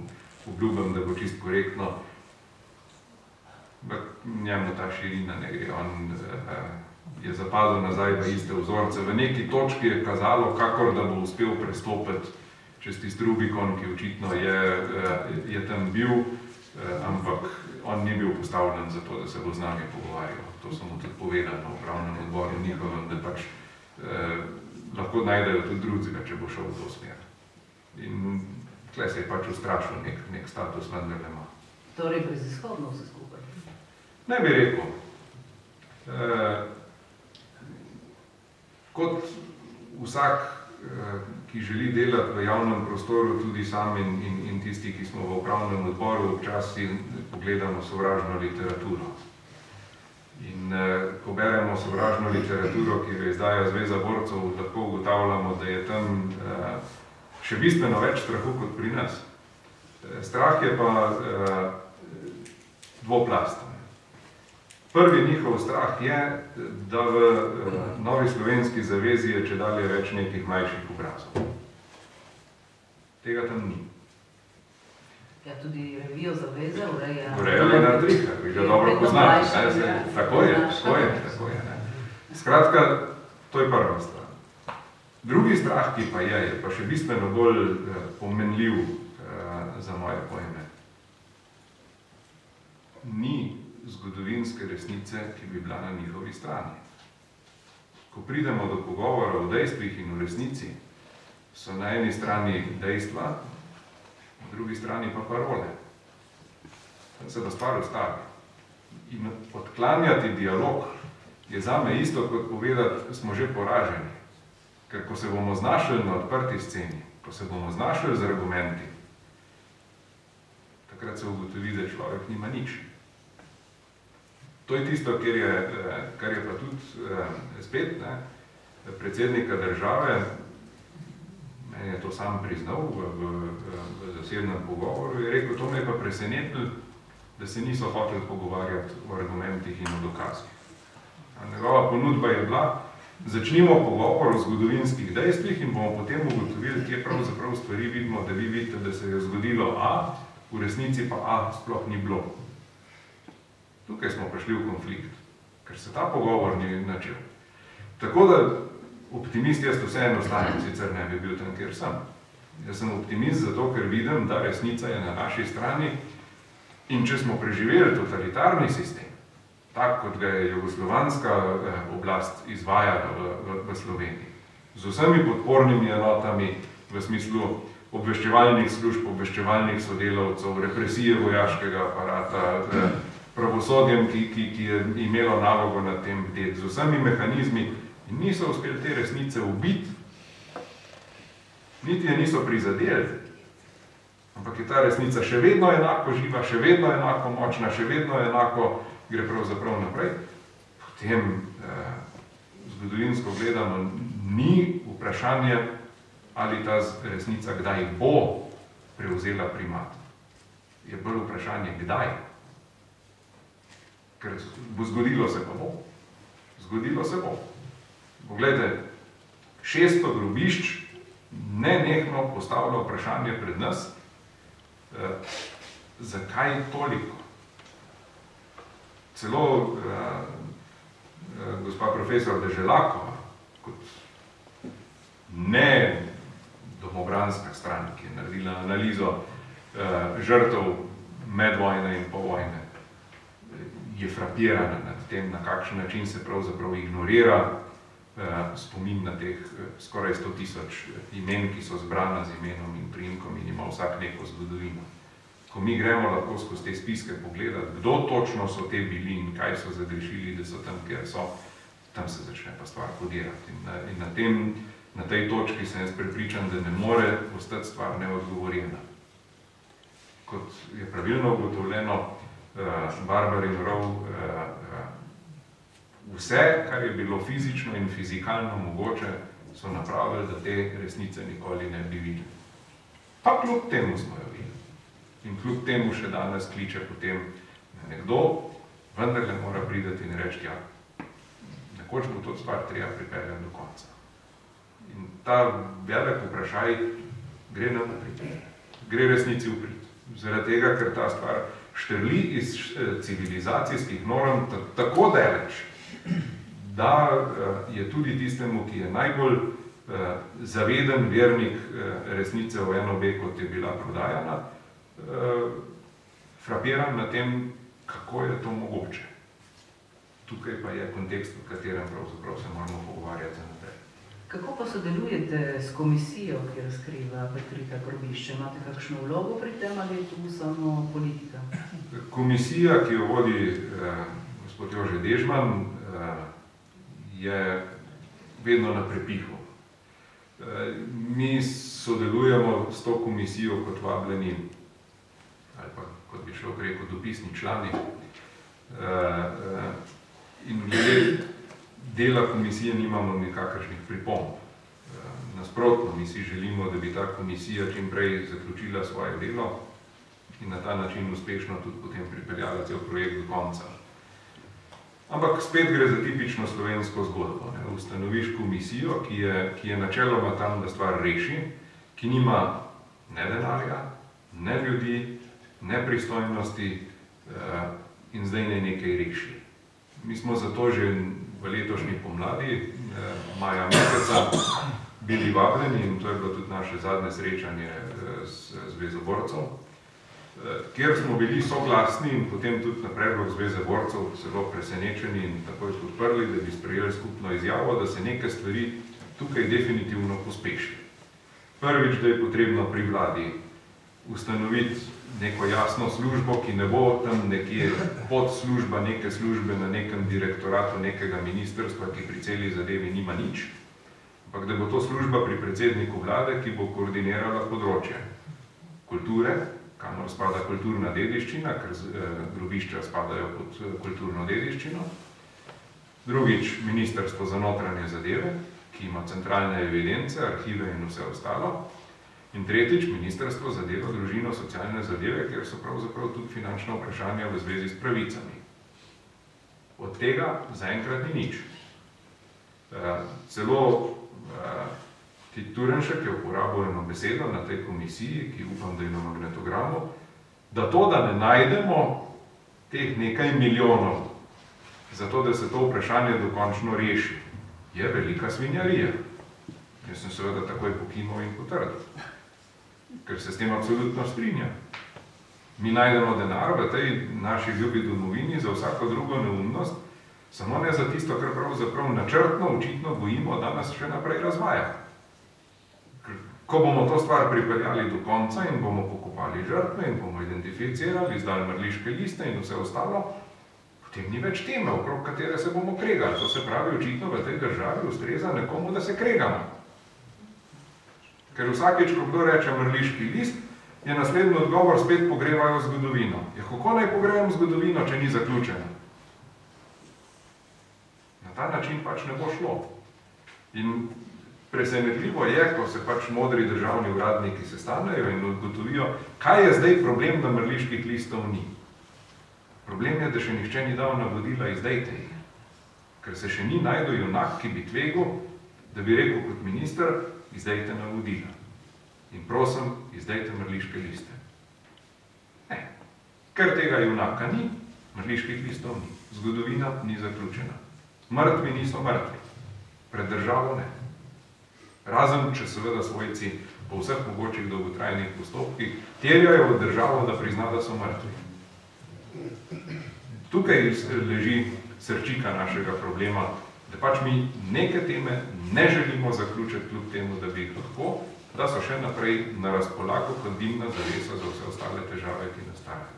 obljubim, da bo čisto korektno. Njemu ta širina ne gre. On je zapadel nazaj v iste vzorce. V neki točki je kazalo, kakor da bo uspel prestopiti čez tisti Rubikon, ki očitno je tam bil, ampak on ni bil postavljen za to, da se bo z nami pogovarjal. To so mu tudi povedali na upravnem odboru njihovem, da pač lahko najdejo tudi drugega, če bo šel v to smer. In tukaj se je pač ustrašil nek status vendar ima. Torej, brezizhodno vse skupaj? Ne bi rekel. Kot vsak, ki želi delati v javnem prostoru, tudi sam in tisti, ki smo v upravnem odboru, občasih pogledamo sovražno literaturo. In ko beremo sovražno literaturo, ki jo izdaja Zveza borcev, lahko ugotavljamo, da je tam še bistveno več strahu kot pri nas. Strah je pa dvoplasten. Prvi njihov strah je, da v Novi slovenski zavezi je čedalje več nekih mlajših obrazov. Tega tam ni. Ja, tudi revijo zaveze ureja... Ureja Lenart Rihar, vi ga dobro poznate. Tako je. Skratka, to je prva stran. Drugi strah, ki pa je pa še bistveno bolj pomenljiv za moje pojme. Ni zgodovinske resnice, ki bi bila na njihovi strani. Ko pridemo do pogovora o dejstvih in o resnici, so na eni strani dejstva, na drugi strani pa parole. Tam se pa stvar ustavi. In odklanjati dialog je zame isto, kot povedati, smo že poraženi. Ker ko se bomo znašli na odprti sceni, ko se bomo znašli z argumenti, takrat se ugotovi, da človek nima nič. To je tisto, kar je pa tudi spet predsednika države, meni je to sam priznal v zasebnem pogovoru, je rekel, to me je pa presenetilo, da se niso hoteli pogovarjati o argumentih in o dokazih. Njegova ponudba je bila, začnimo pogovor o zgodovinskih dejstvih in bomo potem ugotovili, kje pravzaprav stvari vidimo, da vi vidite, da se je zgodilo A, v resnici pa A sploh ni bilo. Tukaj smo prišli v konflikt, ker se ta pogovor ni načel. Tako da optimist jaz vseeno ostanem, sicer ne bi bil tam, kjer sem. Jaz sem optimist zato, ker vidim, da resnica je na naši strani in če smo preživeli totalitarni sistem, tak kot ga je jugoslovanska oblast izvajala v Sloveniji, z vsemi podpornimi enotami v smislu obveščevalnih služb, obveščevalnih sodelavcev, represije vojaškega aparata, pravosodjem, ki je imelo nalogo nad tem bdeti, z vsemi mehanizmi in niso uspeli te resnice ubiti, niti je niso prizadeli, ampak je ta resnica še vedno enako živa, še vedno enako močna, še vedno enako gre pravzaprav naprej, potem zgodovinsko gledano ni vprašanje, ali ta resnica kdaj bo prevzela primat. Je bolj vprašanje, kdaj. Ker bo zgodilo se pa bo. Zgodilo se bo. Poglejte, 600 grobišč nenehno postavlja vprašanje pred nas, zakaj toliko. Celo gospa profesor Deželakova, kot ne domobranska stran, ki je naredila analizo žrtev medvojne in povojne, je frapirana nad tem, na kakšen način se pravzaprav ignorira spomin na teh skoraj 100 000 imen, ki so zbrana z imenom in priimkom in ima vsak neko zgodovino. Ko mi gremo lahko skozi te spiske pogledati, kdo točno so te bili in kaj so zagrešili, da so tam, kjer so, tam se začne pa stvar kodirati. In na tej točki sem jaz prepričan, da ne more ostati stvar neodgovorjena. Kot je pravilno ugotovljeno, Barbarin rov, vse, kar je bilo fizično in fizikalno mogoče, so napravili, da te resnice nikoli ne bi videli. Pa kljub temu smo jo videli. In kljub temu še danes kliče potem nekdo, vendarle mora prideti in reči, ja, nekoč bo to stvar treba pripeljati do konca. In ta velik vprašaj gre nam uprit. Gre resnici uprit. Zaradi tega, ker ta stvar štrli iz civilizacijskih norm tako daleč, da je tudi tistemu, ki je najbolj zaveden vernik resnice v NOB, kot je bila prodajana, frapiran na tem, kako je to mogoče. Tukaj pa je kontekst, v katerem pravzaprav se moramo pogovarjati za naprej. Kako pa sodelujete s komisijo, ki razkriva prikrita grobišča? Imate kakšno vlogo pri tem ali je tu samo politika? Komisija, ki jo vodi gospod Jože Dežman, je vedno na prepihu. Mi sodelujemo s to komisijo kot vabljeni, ali pa, kot bi človek rekel, dopisni člani. In glede dela komisije nimamo nikakršnih pripomb. Nasprotno, mi si želimo, da bi ta komisija čim prej zaključila svoje delo in na ta način uspešno tudi potem pripeljala cel projekt do konca. Ampak spet gre za tipično slovensko zgodbo. Ustanoviš komisijo, ki je načeloma tam, da stvar reši, ki nima ne denarja, ne ljudi, ne pristojnosti in zdaj ne nekaj reši. Mi smo zato že v letošnji pomladi, maja meseca, bili vabljeni in to je bilo tudi naše zadnje srečanje z Zvezo borcev, kjer smo bili soglasni in potem tudi na predlog Zveze borcev zelo presenečeni in takoj podprli, da bi sprejeli skupno izjavo, da se neke stvari tukaj definitivno pospeši. Prvič, da je potrebno pri vladi ustanoviti neko jasno službo, ki ne bo tam nekje podslužba neke službe na nekem direktoratu nekega ministrstva, ki pri celi zadevi nima nič, ampak da bo to služba pri predsedniku vlade, ki bo koordinirala področje kulture, kamor spada kulturna dediščina, ker grobišča spadajo pod kulturno dediščino. Drugič, Ministrstvo za notranje zadeve, ki ima centralne evidence, arhive in vse ostalo. In tretjič, Ministrstvo za delo, družino, socialne zadeve, kjer so pravzaprav tudi finančna vprašanja v zvezi s pravicami. Od tega zaenkrat ni nič. Celo Turenšek je uporabil eno besedo na tej komisiji, ki upam, da je na magnetogramu, da to, da ne najdemo teh nekaj milijonov, zato da se to vprašanje dokončno reši, je velika svinjarija. Jaz sem seveda takoj pokimal in potrdil, ker se s tem absolutno strinjam. Mi najdemo denar v tej naši ljubi domovini za vsako drugo neumnost, Samo ne za tisto, kar pravzaprav načrtno, očitno bojimo, da nas še naprej razvaja. Ko bomo to stvar pripeljali do konca in bomo pokopali žrtve in bomo identificirali, izdali mrliške liste in vse ostalo, potem ni več teme, okrog katere se bomo kregali. To se pravi, očitno v tej državi ustreza nekomu, da se kregamo. Ker vsakeč, ko kdo reče mrliški list, je naslednji odgovor spet pogrevajo zgodovino. Ja, kako naj pogrevam zgodovino, če ni zaključena? Na ta način pač ne bo šlo. In presenetljivo je, ko se pač modri državni uradniki sestanejo in ugotovijo, kaj je zdaj problem, da mrliških listov ni. Problem je, da še nihče ni dal navodila, izdajte jih. Ker se še ni najdo junak, ki bi tvegal, da bi rekel kot minister, izdajte navodila. In prosim, izdajte mrliške liste. Ne. Ker tega junaka ni, mrliških listov ni. Zgodovina ni zaključena. Mrtvi niso mrtvi. Pred državo ne. Razen, če seveda svojci po vseh mogočih dolgotrajnih postopkih terjajo od državo, da prizna, da so mrtvi. Tukaj leži srčika našega problema, da pač mi neke teme ne želimo zaključiti kljub temu, da bi jih lahko, da so še naprej na razpolago kot dimna zavesa za vse ostale težave, ki nastajajo.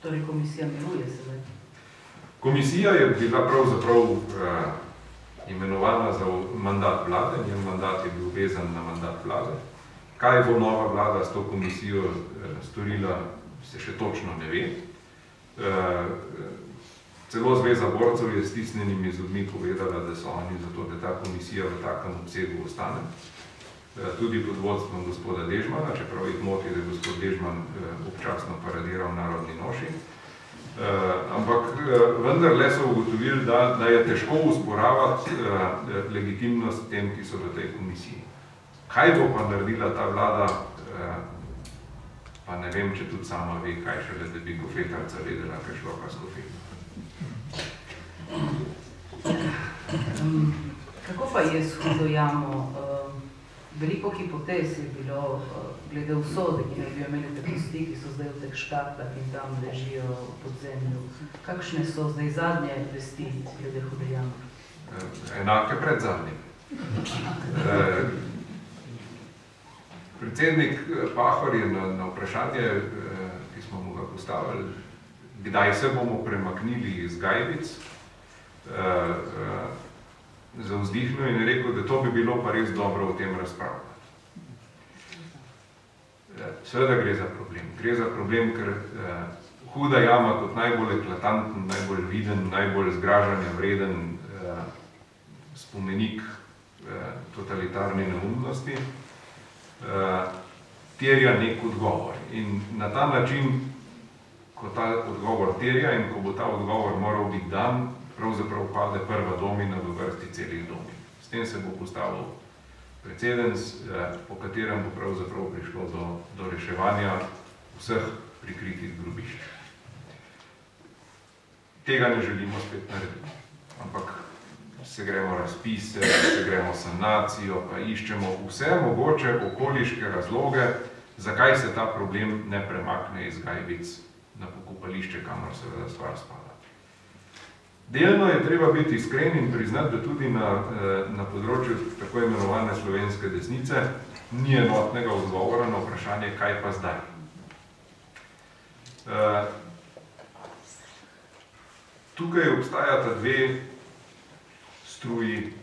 Torej komisija miruje sedaj? Komisija je bila pravzaprav imenovana za mandat vlade, njen mandat je bil vezan na mandat vlade. Kaj bo nova vlada s to komisijo storila, se še točno ne ve. Celo Zveza borcev je s stisnjenimi zobmi povedala, da so oni za to, da ta komisija v takem obsegu ostane. Tudi pod vodstvom gospoda Dežmana, čeprav jih moti, da je gospod Dežman občasno paradiral v narodni noši. Ampak vendarle so ugotovili, da je težko usporavati legitimnost tem, ki so v tej komisiji. Kaj bo pa naredila ta vlada, pa ne vem, če tudi sama ve, kaj šele, da bi gofetarca vedela, kaj šlo pa s gofetom. Kako pa je s Hudo jamo? Veliko hipotez je bilo glede usode, ki ne bi imeli te kosti, ki so zdaj v teh škatlah in tam ležijo pod zemljo. Kakšne so zdaj zadnje vesti glede Hude jame? Enake pred zadnjim. Predsednik Pahor je na vprašanje, ki smo mu ga postavili, kdaj se bomo premaknili iz Gajbic, zavzdihnil in je rekel, da to bi bilo pa res dobro o tem razpravljati. Seveda gre za problem. Gre za problem, ker Huda jama kot najbolj eklatanten, najbolj viden, najbolj zgražanja vreden spomenik totalitarni neumnosti, terja nek odgovor. In na ta način, ko ta odgovor terja in ko bo ta odgovor moral biti dan, pravzaprav pade prva domina v vrsti celih domin. S tem se bo postavil precedens, po katerem bo pravzaprav prišlo do reševanja vseh prikritih grobišč. Tega ne želimo spet narediti, ampak se gremo razpise, se gremo sanacijo, pa iščemo vse mogoče okoliške razloge, zakaj se ta problem ne premakne iz Gajbic na pokopališče, kamor seveda stvar spada. Delno je treba biti iskren in priznati, da tudi na področju tako imenovane slovenske desnice ni enotnega odgovora na vprašanje, kaj pa zdaj. Tukaj obstajata dve struji,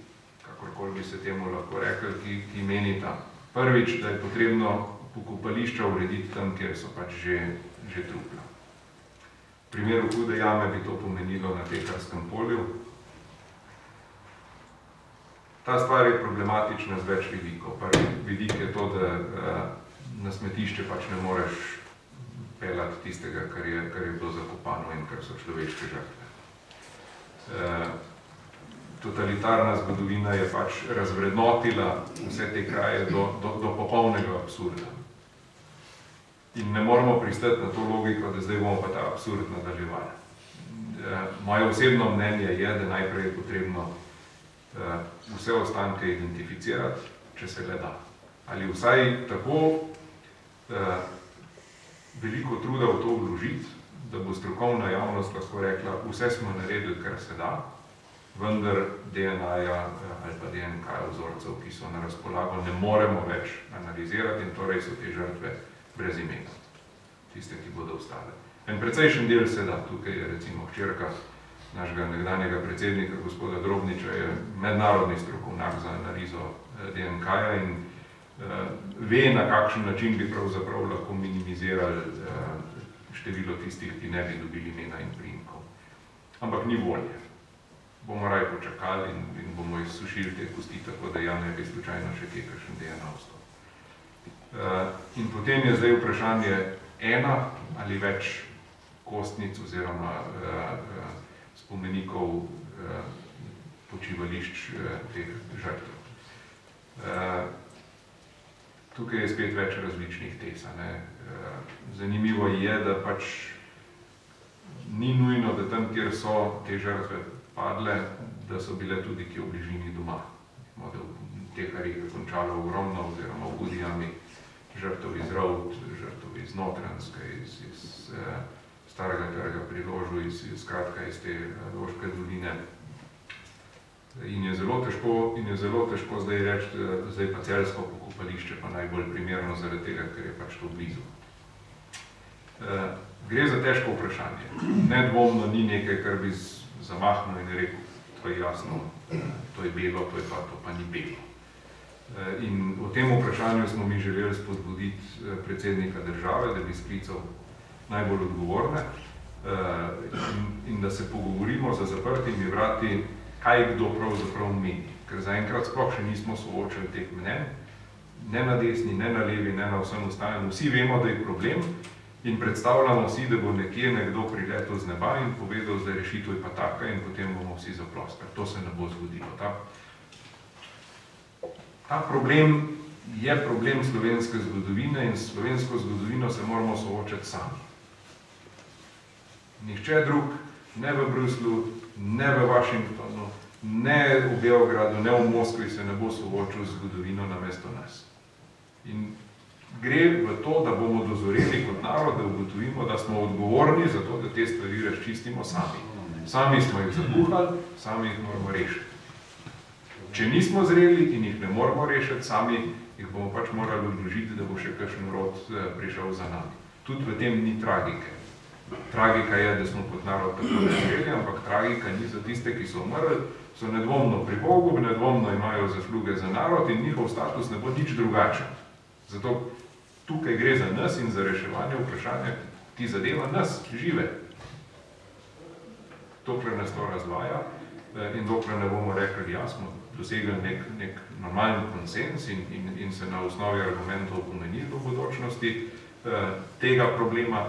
kakorkoli bi se temu lahko rekli, ki menita. Prvič, da je potrebno pokopališča urediti tam, kjer so pač že trupla. V primeru Hude jame bi to pomenilo na Pekarskem polju. Ta stvar je problematična z več vidikov. Prvi vidik je to, da na smetišče pač ne moreš pelati tistega, kar je bilo zakopano in kar so človeške žrtve. Totalitarna zgodovina je pač razvrednotila vse te kraje do popolnega absurda. In ne moramo pristati na to logiko, da zdaj bomo pa ta absurd nadaljevali. Moje osebno mnenje je, da najprej je potrebno vse ostanke identificirati, če se le da. Ali vsaj tako veliko truda v to vložiti, da bo strokovna javnost lahko rekla, vse smo naredili, kar se da, vendar DNA-ja ali pa DNK-ja vzorcev, ki so na razpolago, ne moremo več analizirati in torej so te žrtve brez imena, tiste, ki bodo ostale. En precejšen del se da, tukaj je recimo hčerka našega nekdanjega predsednika, gospoda Drobniča, je mednarodni strokovnjak za analizo DNK-ja in ve, na kakšen način bi pravzaprav lahko minimizirali število tistih, ki ne bi dobili imena in priimkov. Ampak ni volje. Bomo raj počakali in bomo izsušili te kosti, tako da ja ne bi slučajno še kje kakšen DNA ostal. In potem je zdaj vprašanje ena ali več kostnic oziroma spomenikov počivališč teh žrtev. Tukaj je spet več različnih tez. Zanimivo je, da pač ni nujno, da tam, kjer so te žrtve padle, da so bile tudi ki v bližini doma. Da v teh arih je končalo ogromno oziroma v Hudi jami žrtev iz Rovt, žrtev iz Notranjske, iz Starega trga pri Ložu, skratka iz te Loške doline. In je zelo težko zdaj reči, zdaj pa Celjsko pokopališče pa najbolj primerno zaradi tega, ker je pač to blizu. Gre za težko vprašanje. Nedvomno ni nekaj, kar bi zamahnil in rekel, to je jasno, to je belo, to pa ni belo. In v tem vprašanju smo mi želeli spodbuditi predsednika države, da bi sklical najbolj odgovorne in da se pogovorimo za zaprtimi vrati, kaj kdo pravzaprav meni. Ker zaenkrat sploh še nismo soočili teh mnenj, ne na desni, ne na levi, ne na vsem ostalim. Vsi vemo, da je problem in predstavljamo si, da bo nekje nekdo priletel z neba in povedal, da rešitev je pa taka in potem bomo vsi zaploskali. To se ne bo zgodilo. Ta problem je problem slovenske zgodovine in s slovensko zgodovino se moramo soočati sami. Nihče drug, ne v Bruslu, ne v Washingtonu, ne v Beogradu, ne v Moskvi se ne bo soočil z zgodovino namesto nas. In gre v to, da bomo dozoreli kot narod, da ugotovimo, da smo odgovorni za to, da te stvari razčistimo sami. Sami smo jih zabuhali, sami jih moramo rešiti. Če nismo zreli in jih ne moramo rešiti sami, jih bomo pač morali odložiti, da bo še kakšen rod prišel za nami. Tudi v tem ni tragike. Tragika je, da smo kot narod tako nezreli, ampak tragika ni za tiste, ki so umrli, so nedvomno pri Bogu, nedvomno imajo zasluge za narod in njihov status ne bo nič drugačen. Zato tukaj gre za nas in za reševanje vprašanja, ki zadeva nas, žive. Dokler nas to razvaja in dokler ne bomo rekli, ja, smo dosegli nek normalen konsens in se na osnovi argumentov pomenili v bodočnosti tega problema,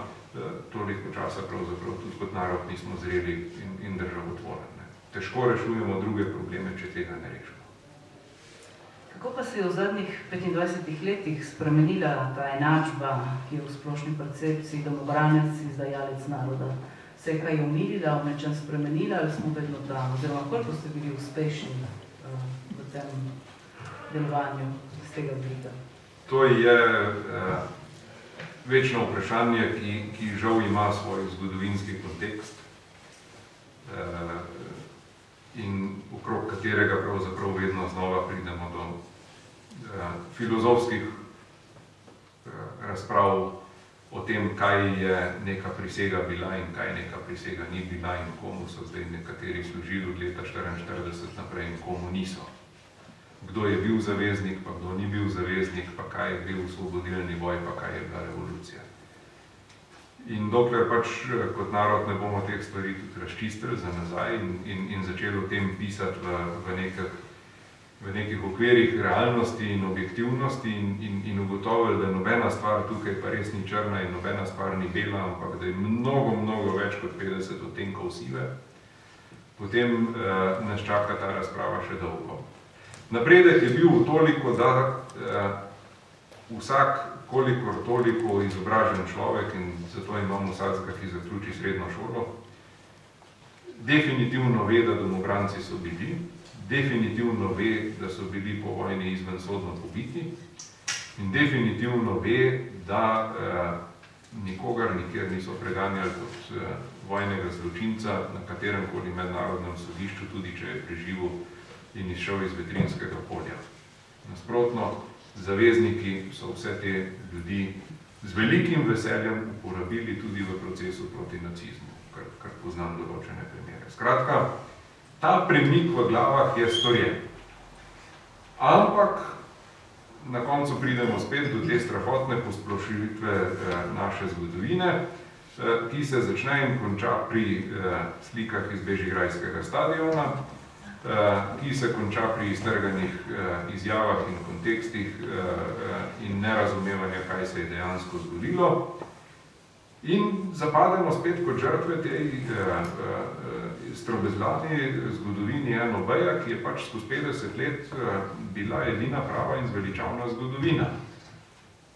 toliko časa pravzaprav tudi kot narod nismo zreli in državotvorni. Težko rešujemo druge probleme, če tega ne rešimo. Kako pa se je v zadnjih 25 letih spremenila ta enačba, ki je v splošni percepciji domobranec, izdajalec naroda? Se je kaj umilila, v nečem spremenila ali smo vedno tam? Oziroma, koliko ste bili uspešni v tem delovanju z tega vidika? To je večno vprašanje, ki žal ima svoj zgodovinski kontekst in okrog katerega pravzaprav vedno znova pridemo do filozofskih razprav o tem, kaj je neka prisega bila in kaj neka prisega ni bila in komu so zdaj nekateri služili od leta 1944 naprej in komu niso. Kdo je bil zaveznik, pa kdo ni bil zaveznik, pa kaj je bil osvobodilni boj, pa kaj je bila revolucija. In dokler pač kot narod ne bomo teh stvari tudi razčistili za nazaj in začeli o tem pisati v nekih okvirih realnosti in objektivnosti in ugotovili, da nobena stvar tukaj pa res ni črna in nobena stvar ni bela, ampak da je mnogo več kot 50 odtenkov sive, potem nas čaka ta razprava še dolgo. Napredek je bil toliko, da vsak kolikor toliko izobražen človek in zato imamo vsakega, ki zaključi srednjo šolo, definitivno ve, da domobranci so bili, definitivno ve, da so bili po vojni izvensodno pobiti in definitivno ve, da nikogar nikjer niso preganjali kot vojnega zločinca na katerem koli mednarodnem sodišču, tudi če je preživel in izšel iz vetrinskega polja. Nasprotno, zavezniki so vse te ljudi z velikim veseljem uporabili tudi v procesu proti nacizmu, kar poznam določene primere. Skratka, ta premik v glavah je storjen. Ampak na koncu pridemo spet do te strahotne posplošitve naše zgodovine, ki se začne in konča pri slikah iz Bežigrajskega stadiona, ki se konča pri iztrganih izjavah in kontekstih in nerazumevanja, kaj se je dejansko zgodilo. In zapademo spet kot žrtve tej strobezlani zgodovini NOB-ja, ki je pač skozi 50 let bila edina prava in zveličavna zgodovina.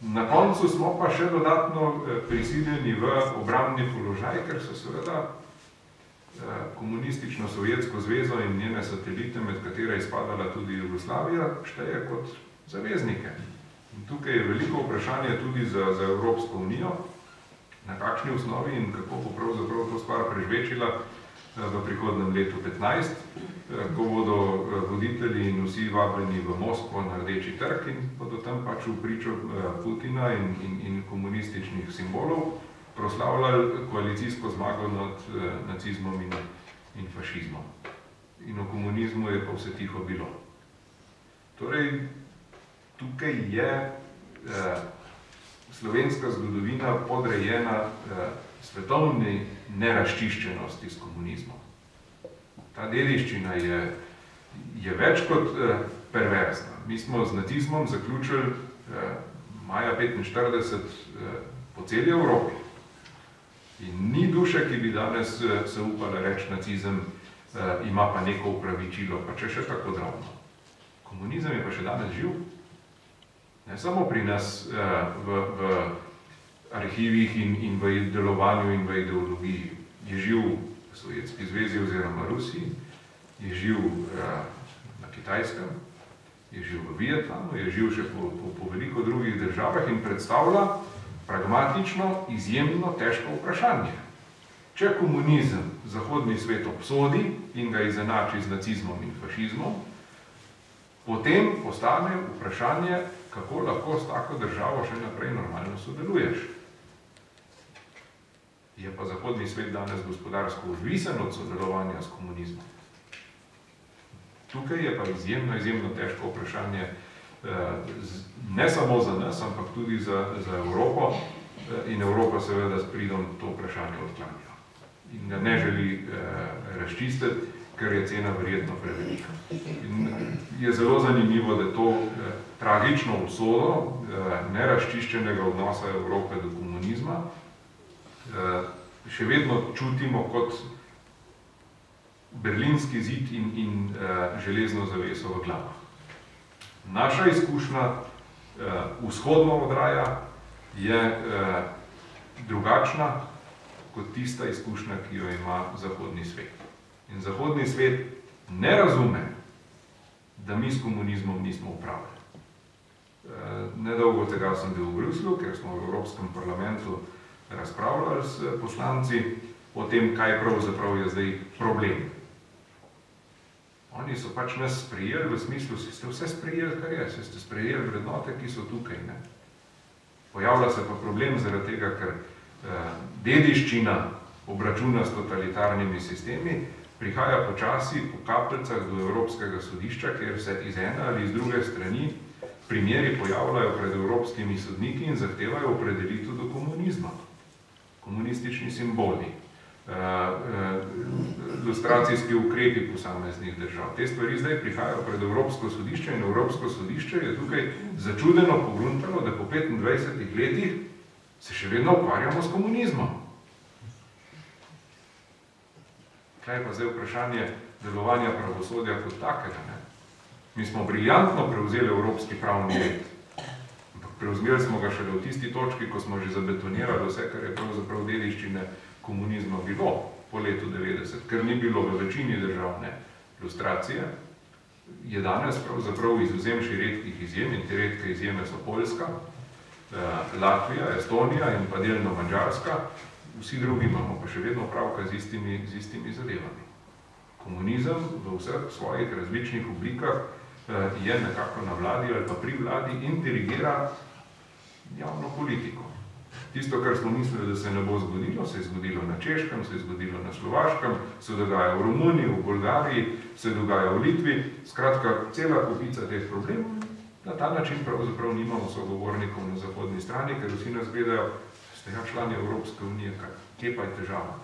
Na koncu smo pa še dodatno prisiljeni v obrambni položaj, ker so seveda komunistično-sovjetsko zvezo in njene satelite, med katere je izpadala tudi Jugoslavija, šteje kot zaveznike. In tukaj je veliko vprašanje tudi za Evropsko unijo, na kakšni osnovi in kako bo pravzaprav to stvar prežvečila v prihodnem letu 15, ko bodo voditelji in vsi vabljeni v Moskvo na Rdeči trg in bodo tam pač v pričo Putina in komunističnih simbolov proslavljali koalicijsko zmago nad nacizmom in fašizmom. In o komunizmu je pa vse tiho bilo. Torej, tukaj je slovenska zgodovina podrejena svetovni neraščiščenosti s komunizmom. Ta dediščina je več kot perverzna. Mi smo z nacizmom zaključili maja 1945 po celi Evropi. In ni duše, ki bi danes se upala reči, nacizem ima pa neko upravičilo, pa če še tako drobno. Komunizem je pa še danes živ. Ne samo pri nas v arhivih in v delovanju in v ideologiji. Je živ v Sovjetski zvezi oziroma Rusiji, je živ na Kitajskem, je živ v Vietnamu, je živ še po veliko drugih državah in predstavlja pragmatično, izjemno težko vprašanje. Če komunizem zahodni svet obsodi in ga izenači z nacizmom in fašizmom, potem postane vprašanje, kako lahko s tako državo še naprej normalno sodeluješ. Je pa zahodni svet danes gospodarsko odvisen od sodelovanja s komunizmom. Tukaj je pa izjemno težko vprašanje, ne samo za nas, ampak tudi za Evropo, in Evropa seveda s pridom to vprašanje odklanja. In ga ne želi razčistiti, ker je cena verjetno prevelika. In je zelo zanimivo, da to tragično usodo nerazčiščenega odnosa Evrope do komunizma še vedno čutimo kot berlinski zid in železno zaveso v glavah. Naša izkušnja vzhodno od raja je drugačna kot tista izkušnja, ki jo ima zahodni svet. In zahodni svet ne razume, da mi s komunizmom nismo upravili. Nedolgo tega sem bil v Bruslju, ker smo v Evropskem parlamentu razpravljali s poslanci o tem, kaj pravzaprav je zdaj problem. Oni so pač nas sprejeli v smislu, ste vse sprejeli, kar je, ste sprejeli vrednote, ki so tukaj. Ne? Pojavlja se pa problem zaradi tega, ker dediščina obračuna s totalitarnimi sistemi prihaja počasi po kapljicah do Evropskega sodišča, kjer se iz ene ali iz druge strani primeri pojavljajo pred evropskimi sodniki in zahtevajo opredelitev do komunizma. Komunistični simboli, lustracijski ukrepi posameznih držav. Te stvari zdaj prihajajo pred Evropsko sodišče in Evropsko sodišče je tukaj začudeno pogruntalo, da po 25 letih se še vedno ukvarjamo s komunizmom. Kaj je pa zdaj vprašanje delovanja pravosodja kot takega? Ne? Mi smo briljantno prevzeli evropski pravni red. Ampak prevzeli smo ga šele v tisti točki, ko smo že zabetonirali vse, kar je pravzaprav dediščine komunizma bilo po letu 90, ker ni bilo v večini državne lustracije, je danes pravzaprav izvzemši redkih izjem, in te redke izjeme so Poljska, Latvija, Estonija in pa delno Madžarska, vsi drugi imamo pa še vedno pravka z istimi zadevami. Komunizem v vseh svojih različnih oblikah je nekako na vladi ali pa pri vladi in dirigira javno politiko. Tisto, kar smo mislili, da se ne bo zgodilo, se je zgodilo na Češkem, se je zgodilo na Slovaškem, se dogaja v Romuniji, v Bolgariji, se dogaja v Litvi. Skratka, cela kupica teh problemov. Na ta način pravzaprav nimamo sogovornikov na zahodni strani, ker vsi nas gledajo, ste ja člani Evropske unije, kje pa je težava?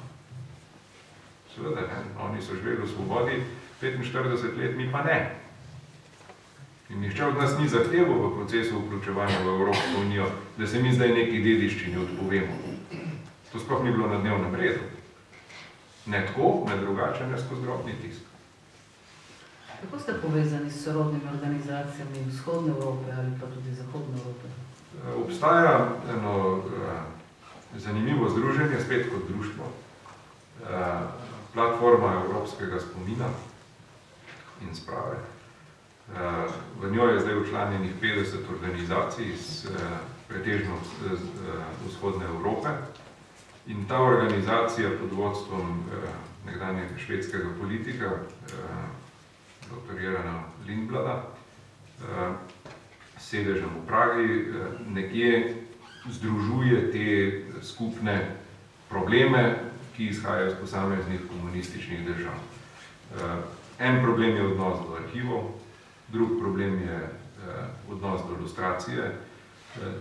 Seveda, oni so živeli v svobodi 45 let, mi pa ne. In nihče od nas ni zahteval v procesu vključevanja v Evropsko unijo, da se mi zdaj neki dediščini odpovemo. To sploh ni bilo na dnevnem redu. Ne tako, ne drugače, ne skozi drobni tisk. Kako ste povezani s sorodnimi organizacijami vzhodne Evrope ali pa tudi zahodne Evrope? Obstaja eno zanimivo združenje, spet kot društvo, platforma Evropskega spomina in sprave. V njo je zdaj včlanjenih 50 organizacij iz pretežno vzhodne Evrope in ta organizacija pod vodstvom nekdanjega švedskega politika, dr. Jerana Lindblada, sedežem v Pragi, nekje združuje te skupne probleme, ki izhajajo iz posameznih komunističnih držav. En problem je odnos do arhivov, drug problem je odnos do ilustracije,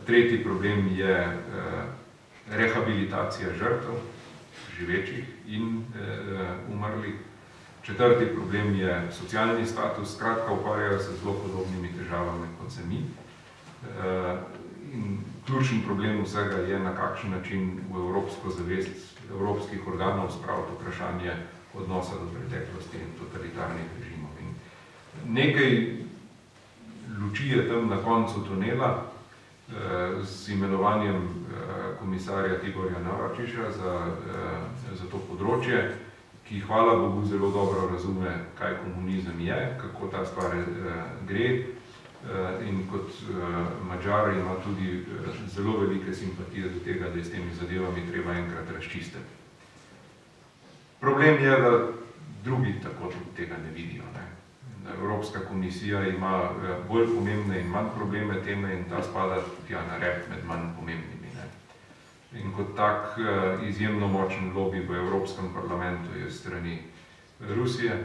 tretji problem je rehabilitacija žrtev, živečih in umrlih, četrti problem je socialni status, skratka ukvarjajo se z zelo podobnimi težavami kot se mi. In ključni problem vsega je, na kakšen način v evropsko zavest evropskih organov spraviti vprašanje odnosa do preteklosti in totalitarnih režimov. In nekaj luči je tam na koncu tunela z imenovanjem komisarja Tiborja Navračiča za to področje, ki hvala Bogu zelo dobro razume, kaj komunizem je, kako ta stvar gre in kot Madžar ima tudi zelo velike simpatije do tega, da je s temi zadevami treba enkrat razčistiti. Problem je, da drugi tako tudi tega ne vidijo. Evropska komisija ima bolj pomembne in manj probleme teme in ta spada tja na rep med manj pomembnimi. In kot tak izjemno močen lobby v Evropskem parlamentu je strani Rusije,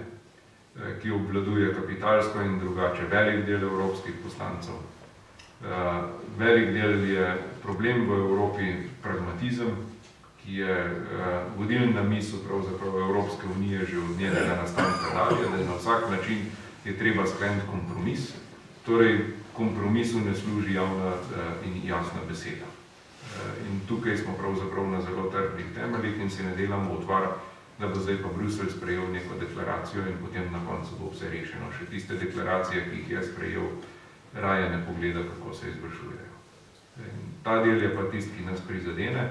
ki obvladuje kapitalsko in drugače velik del evropskih poslancev. Velik del je problem v Evropi pragmatizem, ki je vodilna misel pravzaprav Evropske unije že od njenega nastanka dalje, da na vsak način je treba skleniti kompromis. Torej, kompromisu ne služi javna in jasna beseda. In tukaj smo pravzaprav na zelo trdnih temeljih in se ne delamo utvar, da bo zdaj pa Bruselj sprejel neko deklaracijo in potem na koncu bo vse rešeno. Še tiste deklaracije, ki jih je sprejel, raje ne pogleda, kako se izvršujejo. Ta del je pa tisti, ki nas prizadene,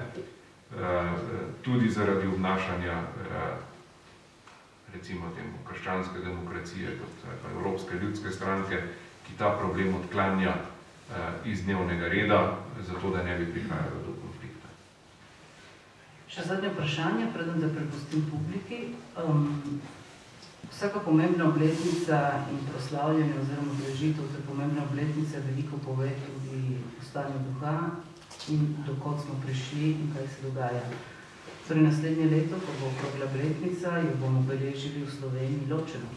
tudi zaradi obnašanja recimo temu krščanske demokracije kot Evropske ljudske stranke, ki ta problem odklanja iz dnevnega reda, zato da ne bi prihajalo do konflikta. Še zadnje vprašanje, preden da prepustim publiki. Vsaka pomembna obletnica in proslavljanje oziroma obeležitev te pomembne obletnice veliko pove tudi o stanju duha in dokot smo prišli in kaj se dogaja. Torej naslednje leto, ko bo okrogla obletnica, jo bomo obeležili v Sloveniji ločeno.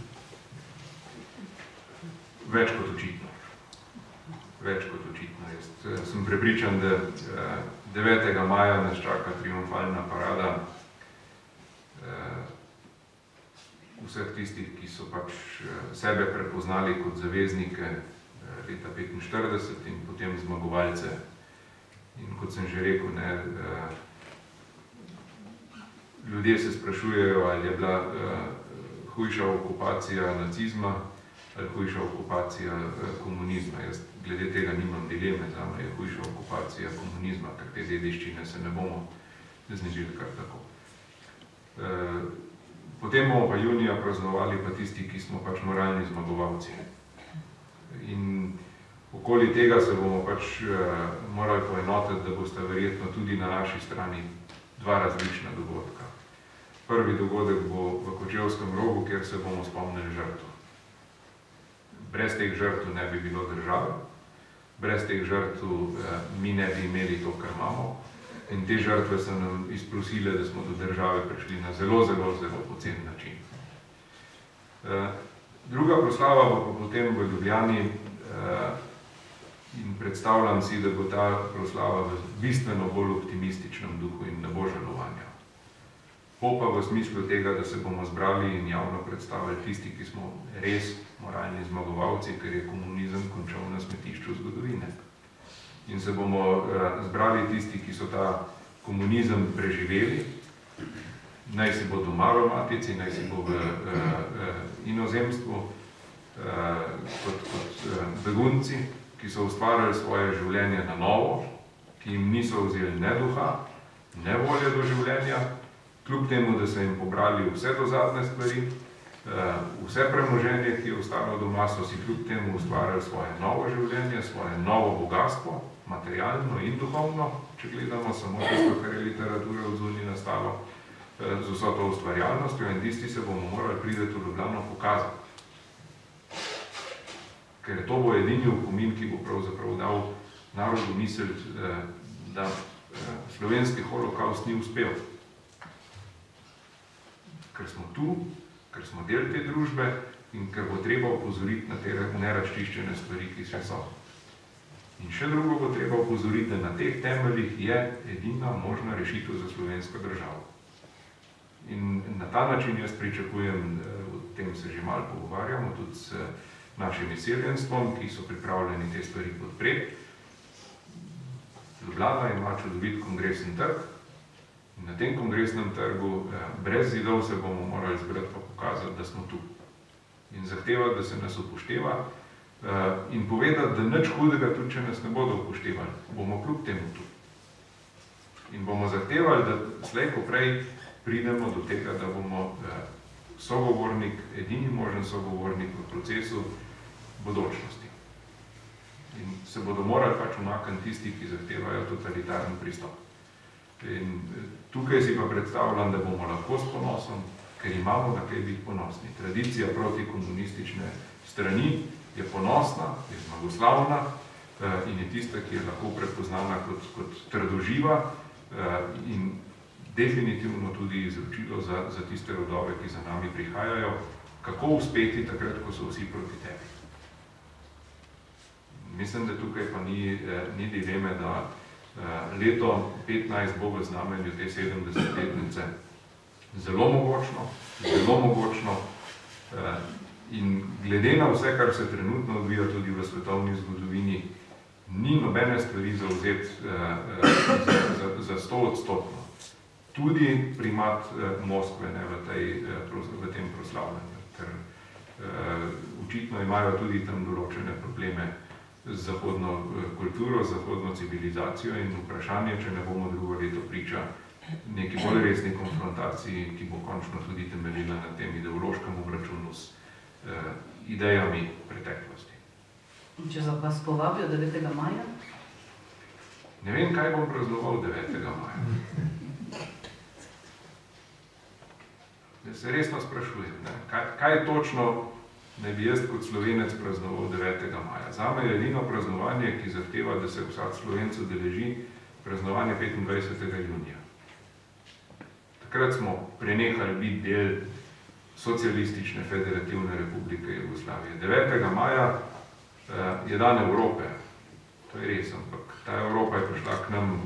Več kot očitno. Več kot očitno. Jaz sem prepričan, da 9. maja nas čaka triumfalna parada vseh tistih, ki so pač sebe prepoznali kot zaveznike leta 1945 in potem zmagovalce. In kot sem že rekel, ljudje se sprašujejo, ali je bila hujša okupacija nacizma ali hujša okupacija komunizma. Jaz glede tega nimam dileme, zame je hujša okupacija komunizma, ker te dediščine se ne bomo znebili kar tako. Potem bomo pa junija praznovali pa tisti, ki smo pač moralni zmagovalci. In Okoli tega se bomo pač morali poenotiti, da bosta verjetno tudi na naši strani dva različna dogodka. Prvi dogodek bo v Kočevskem rogu, kjer se bomo spomnili žrtv. Brez teh žrtv ne bi bilo države, brez teh žrtv mi ne bi imeli to, kar imamo, in te žrtve so nam izprosile, da smo do države prišli na zelo pocen način. Druga proslava bo pa potem v Ljubljani in predstavljam si, da bo ta proslava v bistveno bolj optimističnem duhu in ne bo žalovanja. Bo pa v smislu tega, da se bomo zbrali in javno predstavili tisti, ki smo res moralni zmagovalci, ker je komunizem končal na smetišču zgodovine. In se bomo zbrali tisti, ki so ta komunizem preživeli, naj si bo doma v matici, naj si bo v inozemstvu, kot begunci, ki so ustvarjali svoje življenje na novo, ki jim niso vzeli ne duha, ne volje do življenja, kljub temu, da so jim pobrali vse dozadne stvari, vse premoženje, ki je ostalo doma, so si kljub temu ustvarjali svoje novo življenje, svoje novo bogatstvo, materialno in duhovno, če gledamo samo tisto, kar je literatura od zunaj nastalo, z vso to ustvarjalnostjo, in tisti se bomo morali priti v Ljubljano pokazati. Ker to bo edini opomin, ki bo pravzaprav dal narodu misliti, da slovenski holokaust ni uspel. Ker smo tu, ker smo del te družbe in ker bo treba opozoriti na te nerazčiščene stvari, ki še so. In še drugo bo treba opozoriti, da na teh temeljih je edina možna rešitev za slovensko državo. In na ta način jaz pričakujem, o tem se že malo pogovarjamo, tudi s našim izseljenstvom, ki so pripravljeni te stvari podpreti. Ljubljana ima čudovit kongresni trg in na tem kongresnem trgu brez zidov se bomo morali zbrati pa pokazati, da smo tu. In zahtevati, da se nas upošteva in povedati, da nič hudega, tudi če nas ne bodo upoštevali, bomo kljub temu tu. In bomo zahtevali, da slej ko prej pridemo do tega, da bomo sogovornik, edini možen sogovornik v procesu bodočnosti. In se bodo morali pač umakniti tisti, ki zahtevajo totalitarni pristop. In tukaj si pa predstavljam, da bomo lahko s ponosom, ker imamo na kaj biti ponosni. Tradicija protikomunistične strani je ponosna, je zmagoslavna in je tista, ki je lahko prepoznana kot trdoživa in definitivno tudi izročilo za tiste rodove, ki za nami prihajajo, kako uspeti takrat, ko so vsi proti tebi. Mislim, da tukaj pa ni dileme, da leto 15 bo v znamenju te 70-letnice zelo mogočno in glede na vse, kar se trenutno odvija tudi v svetovni zgodovini, ni nobene stvari zauzeti za 100%. Tudi primat Moskve v tem proslavljanju, ker očitno imajo tudi tam določene probleme z zahodno kulturo, z zahodno civilizacijo in vprašanje, če ne bomo drugo leto priča neki bolj resni konfrontaciji, ki bo končno tudi temeljila na tem ideološkem obračunu s idejami preteklosti. Če vas povabijo 9. maja? Ne vem, kaj bom praznoval 9. maja. Jaz se resno sprašujem, kaj točno ne bi jaz kot Slovenec praznoval 9. maja. Zame je edino praznovanje, ki zahteva, da se vsak Slovenec udeleži, praznovanje 25. junija. Takrat smo prenehali biti del Socialistične federativne republike Jugoslavije. 9. maja je dan Evrope, to je res, ampak ta Evropa je prišla k nam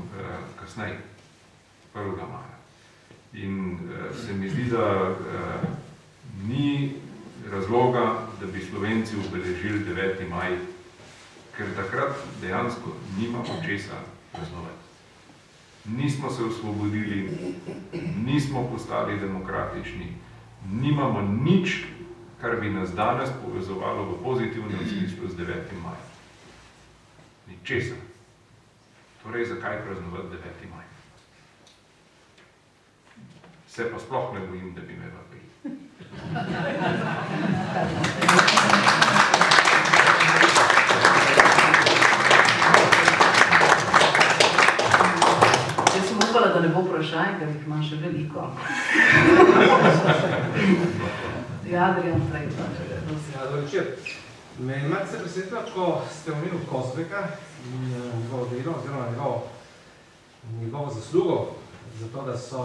kasneje, 1. maja. In se mi zdi, da ni razloga, da bi Slovenci obeležili 9. maj, ker takrat dejansko nimamo česa praznovati. Nismo se osvobodili, nismo postali demokratični, nimamo nič, kar bi nas danes povezovalo v pozitivnem smislu z 9. majem. Ničesar. Torej, zakaj praznovati 9. maj? Se pa sploh ne bojim, da bi me vabili. ne bo vprašanj, ker jih imam še veliko. Ja, Adrian, prej. Ja, dobro večer. Me je malce presenetilo, ko ste omenili Kozbeka in njegovo delo, oziroma njegovo zaslugo za to, da so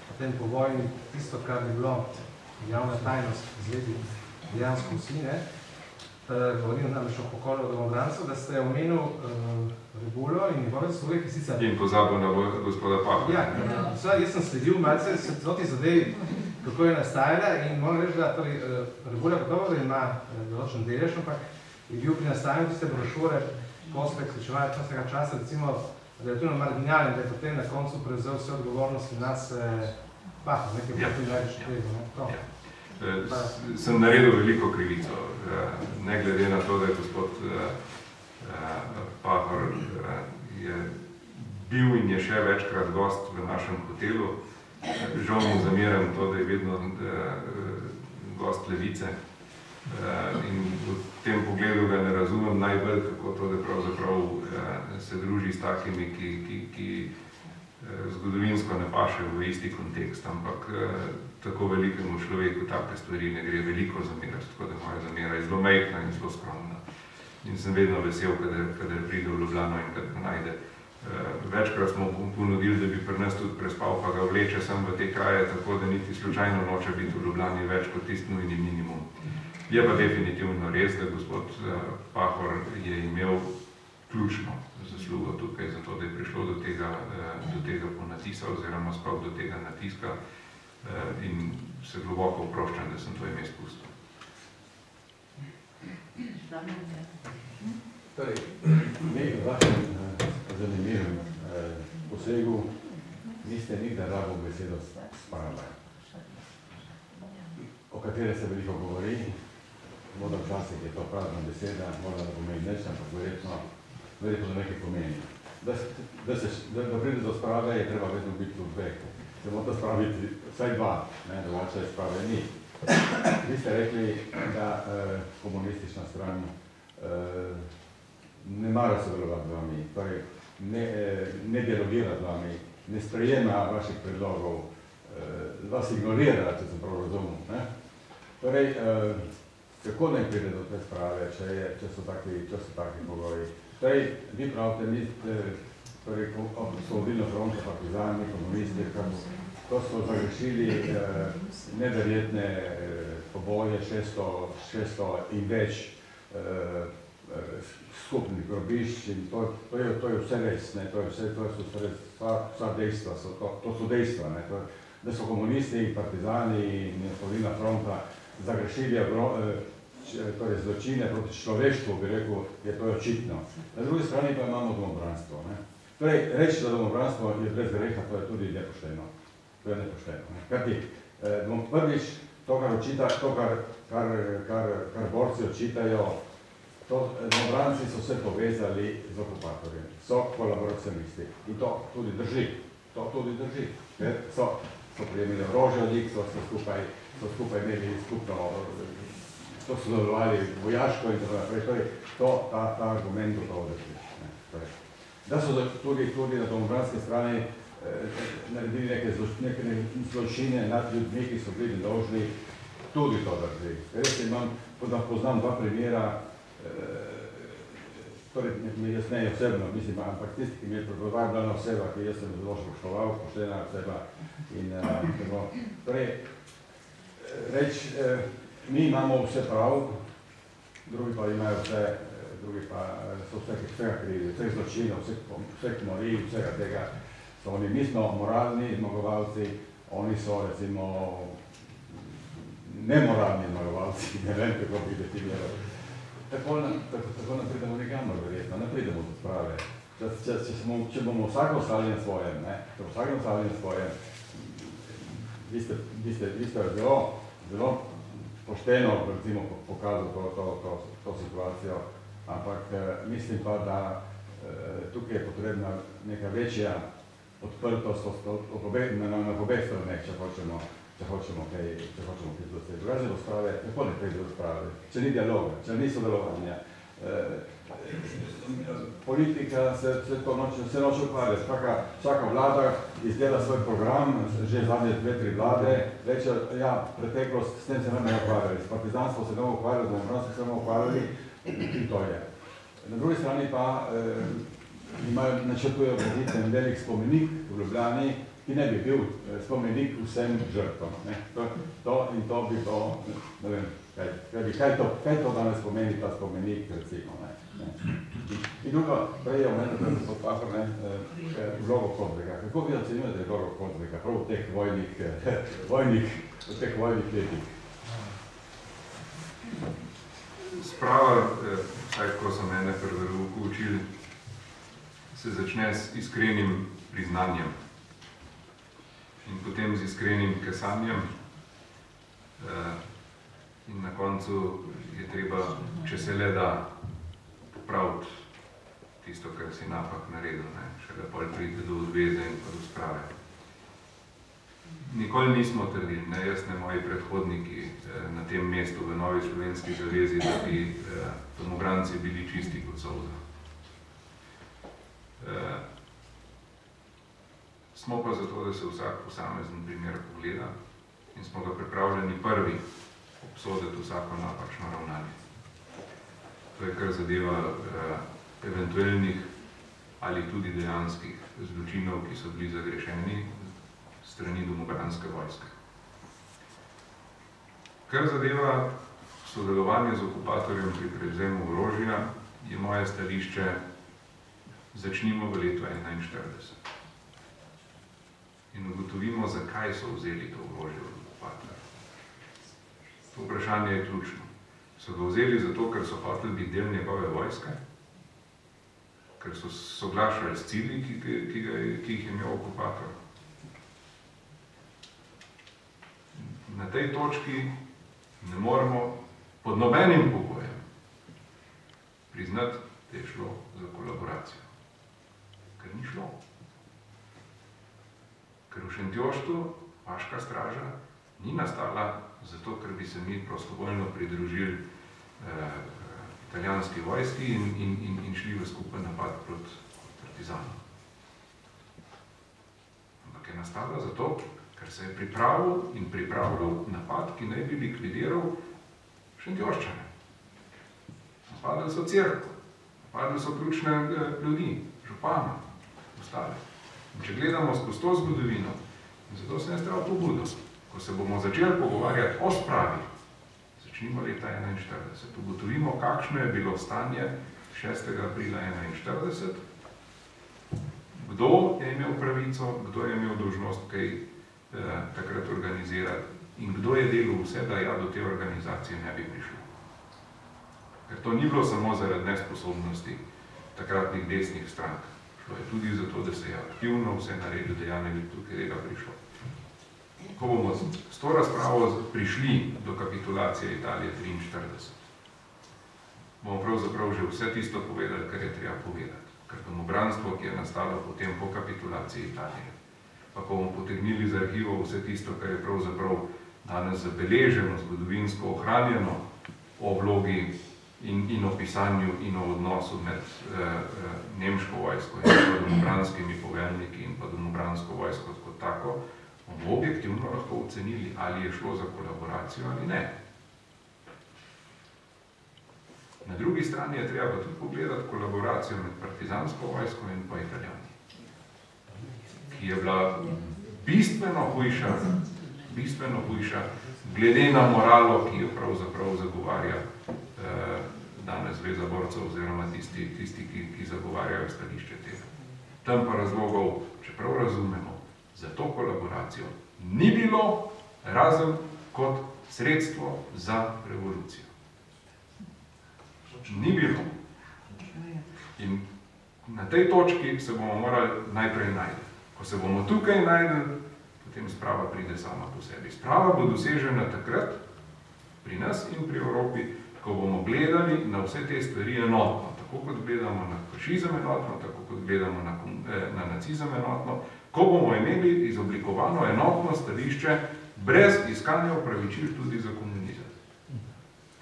potem po vojni tisto, kar je bilo javna tajnost zledi dejansko vsi, ne? Govorim namreč o pokolu domobrancev, da ste omenil Rebulo in njegove zasluge, ki sicer... In pozabil na gospoda Pahorja. Ja, jaz sem sledil malce celoti zadevi, kako je nastajala in moram reči, da Rebula gotovo ima določen delež, ampak je bil pri nastajanju tiste brošure Kozbek sličevanja tistega časa, recimo, relativno marginalen, da je potem na koncu prevzel vse odgovornosti nas Pahor, nekaj bilo tudi največ treba. Sem naredil veliko krivico, ne glede na to, da je gospod Pahor je bil in je še večkrat gost v našem hotelu. Žal mu zamiram to, da je vedno gost Levice in v tem pogledu ga ne razumem najbolj, kako to, da pravzaprav se druži s takimi, ki zgodovinsko ne paše v isti kontekst, ampak tako velikemu človeku take stvari ne gre veliko zamerati, tako da moja zamera je zelo majhna in zelo skromna. In sem vedno vesel, kadar pride v Ljubljano in kadar najde. Večkrat smo ponudili, da bi pri nas tudi prespal, pa ga vleče sem v te kraje, tako da niti slučajno noče biti v Ljubljani več kot tisti nujni minimum. Je pa definitivno res, da gospod Pahor je imel ključno zaslugo tukaj, zato da je prišlo do tega ponatisa oziroma sploh do tega natiska in se globoko oproščam, da sem to ime spustil. Torej, nekaj vašem zanimivim posegu niste nikdar rabo besedo sprava, o katere se veliko govori, morda včasih je to prazna beseda, morda ne pomeni nič, ampak verjetno da nekaj pomeni. Da pride do sprave, je treba vedno biti v dveh. Se morate spraviti vsaj dva, drugače sprave ni. Vi ste rekli, da komunistična stran ne mara sodelovati z vami, torej ne dialogira z vami, ne sprejema vaših predlogov, vas ignorira, če sem prav razumel. Torej, kako ne pride do te sprave, če so taki pogoji? Torej, vi pravite, Osvobodilno fronto, partizani, komunisti, ko so zagrešili neverjetne poboje, 600 in več skupnih grobišč in to je vse res, to so dejstva, da so komunisti, partizani in Osvobodilna fronta zagrešili zločine proti človeštvu, bi rekel, je to očitno. Na drugi strani pa imamo domobranstvo. Torej, reči, da domobranstvo je brez greha, to je tudi nepošteno. To je nepošteno. Kajti, prvič, to, kar borci očitajo, domobranci so se povezali z okupatorjem, so kolaboracionisti. In to tudi drži. Ker so prijemili orožje od njih, so skupaj imeli skupno, so sodelovali vojaško in tako naprej. Ta argument gotovo drži. Da so tudi na domobranski strani naredili neke zločine nad ljudmi, ki so bili nedolžni, tudi to drži. Res poznam dva primera, torej jaz ne osebno, mislim, ampak tisti, ki mi je predvajala oseba, ki jaz sem zelo spoštoval, poštena oseba in tako. Torej, reč, mi imamo vse prav, drugi pa imajo vse, drugi pa so vsega krivi, vseh zločinov, vseh morij, vsega tega. Mi smo moralni zmagovalci, oni so recimo nemoralni zmagovalci, ne vem, kako bi definirali. Tako ne pridemo nikamor, verjetno, ne pridemo do sprave. Če bomo vsako ostali na svojem, vi ste zelo pošteno pokazal to situacijo, ampak mislim pa, da tukaj je potrebna neka večja odprtost na obeh straneh, če hočemo kaj doseči. Drugače do sprave, tako ne pride do sprave, če ni dialoga, če ni sodelovanja, politika se noče ukvarjati. Vsaka vlada izdela svoj program, že zadnje 2-3 vlade, reče, ja, preteklost, s tem se ne ukvarjali, s partizanstvo se ne ukvarjali, z domobranstvo se ne ukvarjali, in to je. Na drugi strani pa načrtujejo graditi en velik spomenik v Ljubljani, ki ne bi bil spomenik vsem žrtvam. In to bi to, ne vem, kaj to danes pomeni ta spomenik, recimo. In drugo, prej je omenil, da gospod Pahor, vlogo Kozbeka. Kako vi ocenjujete vlogo Kozbeka, prav v teh vojnih letih? Sprava, vsaj ko so mene pri verouku učili, se začne s iskrenim priznanjem in potem z iskrenim kesanjem in na koncu je treba, če se le da, popraviti tisto, kar si napak naredil, šele pol pride do odveze in pa do sprave. Nikoli nismo trdili, ne jaz, ne moji predhodniki na tem mestu v Novi slovenski zavezi, da bi domobranci bili čisti kot solza. Smo pa zato, da se vsak posamezen primer pogleda in smo ga pripravljeni prvi obsoditi vsako napačno ravnanje. To je kar zadeva eventualnih ali tudi dejanskih zločinov, ki so bili zagrešeni strani domobranske vojske. Kar zadeva sodelovanje z okupatorjem pri prevzemu orožja, je moje stališče, začnimo v letu 1941. In ugotovimo, zakaj so vzeli to orožje od okupatorja. To vprašanje je ključno. So ga vzeli zato, ker so hoteli biti del njegove vojske, ker so soglašali s cilji, ki jih je imel okupator. Na tej točki ne moremo pod nobenim pogojem priznati, da je šlo za kolaboracijo. Ker ni šlo. Ker v Šentjoštu vaška straža ni nastala zato, ker bi se mi prostovoljno pridružili italijanski vojski in šli v skupen napad proti partizanom. Ampak je nastala zato, ker se je pripravljal napad, ki naj bi likvidiral Šentjoščane. Napadali so cerkev, napadali so ključne ljudi, župana, ostale. In če gledamo skozi to zgodovino, in zato sem jaz treba pobudo, ko se bomo začeli pogovarjati o spravi, začnimo leta 1941, ugotovimo, kakšno je bilo stanje 6. aprila 1941, kdo je imel pravico, kdo je imel dolžnost kaj takrat organizirati in kdo je delal vse, da ja do te organizacije ne bi prišlo. Ker to ni bilo samo zaradi nesposobnosti takratnih desnih strank. Šlo je tudi zato, da se je aktivno vse naredil, da ja ne bi tukaj tega prišlo. Ko bomo s to razpravo prišli do kapitulacije Italije 1943, bomo pravzaprav že vse tisto povedali, kar je treba povedati. Ker domobranstvo, ki je nastalo potem po kapitulaciji Italije, pa ko bomo potegnili z arhivov vse tisto, kar je pravzaprav danes zabeleženo, zgodovinsko ohranjeno o vlogi in opisanju in o odnosu med nemško vojsko in pa domobranskimi poveljniki in pa domobransko vojsko kot tako, bomo objektivno lahko ocenili, ali je šlo za kolaboracijo ali ne. Na drugi strani je treba tudi pogledati kolaboracijo med partizansko vojsko in pa Italijani, ki je bila bistveno hujša, glede na moralo, ki jo pravzaprav zagovarja danes Zveza borcev oziroma tisti, ki zagovarjajo stališče tega. Tam pa razlogov, čeprav razumemo, za to kolaboracijo ni bilo, razen kot sredstvo za revolucijo. Ni bilo. In na tej točki se bomo morali najprej najti. Ko se bomo tukaj najdeli, potem sprava pride sama po sebi. Sprava bo dosežena takrat, pri nas in pri Evropi, ko bomo gledali na vse te stvari enotno. Tako kot gledamo na fašizem enotno, tako kot gledamo na nacizem enotno, ko bomo imeli izoblikovano enotno stališče brez iskanja opravičil tudi za komunizem.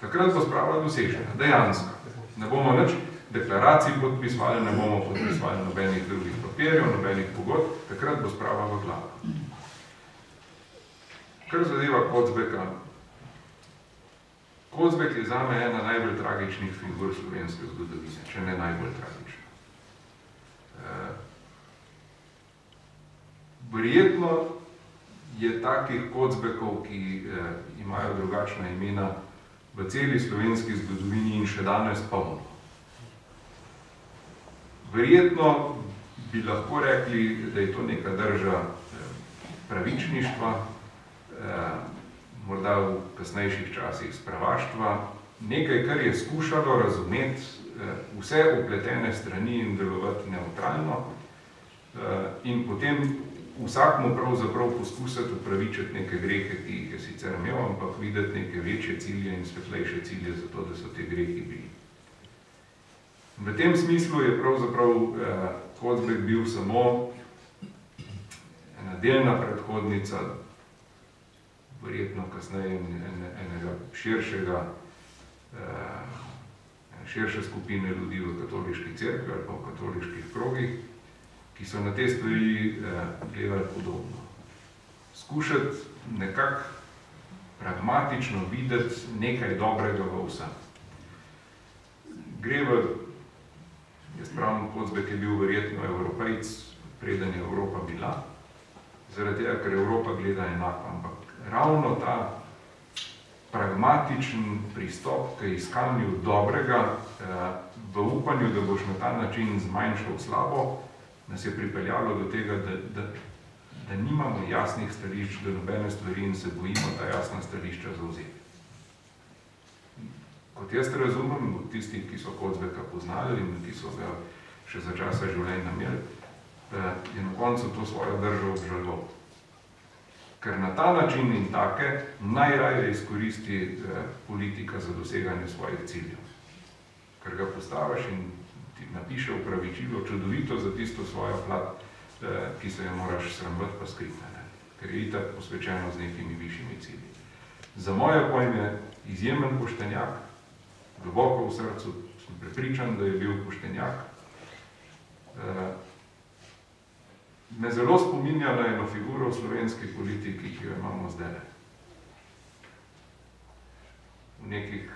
Takrat bo sprava dosežena, dejansko. Ne bomo nič deklaracij podpisvali, ne bomo podpisvali nobenih drugih papirjev, nobenih pogodb, takrat bo sprava v glavo. Kar zadeva Kocbeka. Kocbek je zame ena najbolj tragičnih figur slovenske zgodovine, če ne najbolj tragična. Verjetno je takih Kocbekov, ki imajo drugačna imena v celi slovenski zgodovini in še danes polno. Verjetno bi lahko rekli, da je to neka drža pravičništva, morda v kasnejših časih spravaštva, nekaj, kar je skušalo razumeti vse upletene strani in delovati neutralno in potem vsakmu pravzaprav poskusiti upravičiti neke grehe, ki jih je sicer imel, ampak videti neke večje cilje in svetlejše cilje za to, da so te grehi bili. V tem smislu je pravzaprav Kocbek bil samo ena delna predhodnica, verjetno kasneje enega širše skupine ljudi v katoliški cerkvi ali pa v katoliških krogih, ki so na te stvari gledali podobno. Skušati nekako pragmatično videti nekaj dobrega v vsem. Gre v, jaz pravim, Kocbek je bil verjetno Evropejc, preden je Evropa bila, zaradi tega, ker Evropa gleda enako, ampak ravno ta pragmatičen pristop k iskanju dobrega, v upanju, da boš na ta način zmanjšal slabo, nas je pripeljalo do tega, da nimamo jasnih stališč do nobene stvari in se bojimo ta jasna stališča zavzeti. Kot jaz razumem, od tistih, ki so Kocbeka poznali in ki so ga še za časa življenja imeli, je na koncu to svojo držo obžaloval. Ker na ta način in take najraje izkoristi politika za doseganje svojih ciljev. Ker ga postaviš in ti napiše upravičilo čudovito za tisto svojo plat, ki se jo moraš sramati pa skriti, ker je itak posvečeno z nekimi višjimi cilji. Za moje pojme izjemen poštenjak, globoko v srcu sem prepričan, da je bil poštenjak. Me zelo spominja na eno figuro v slovenski politiki, ki jo imamo zdaj. V nekih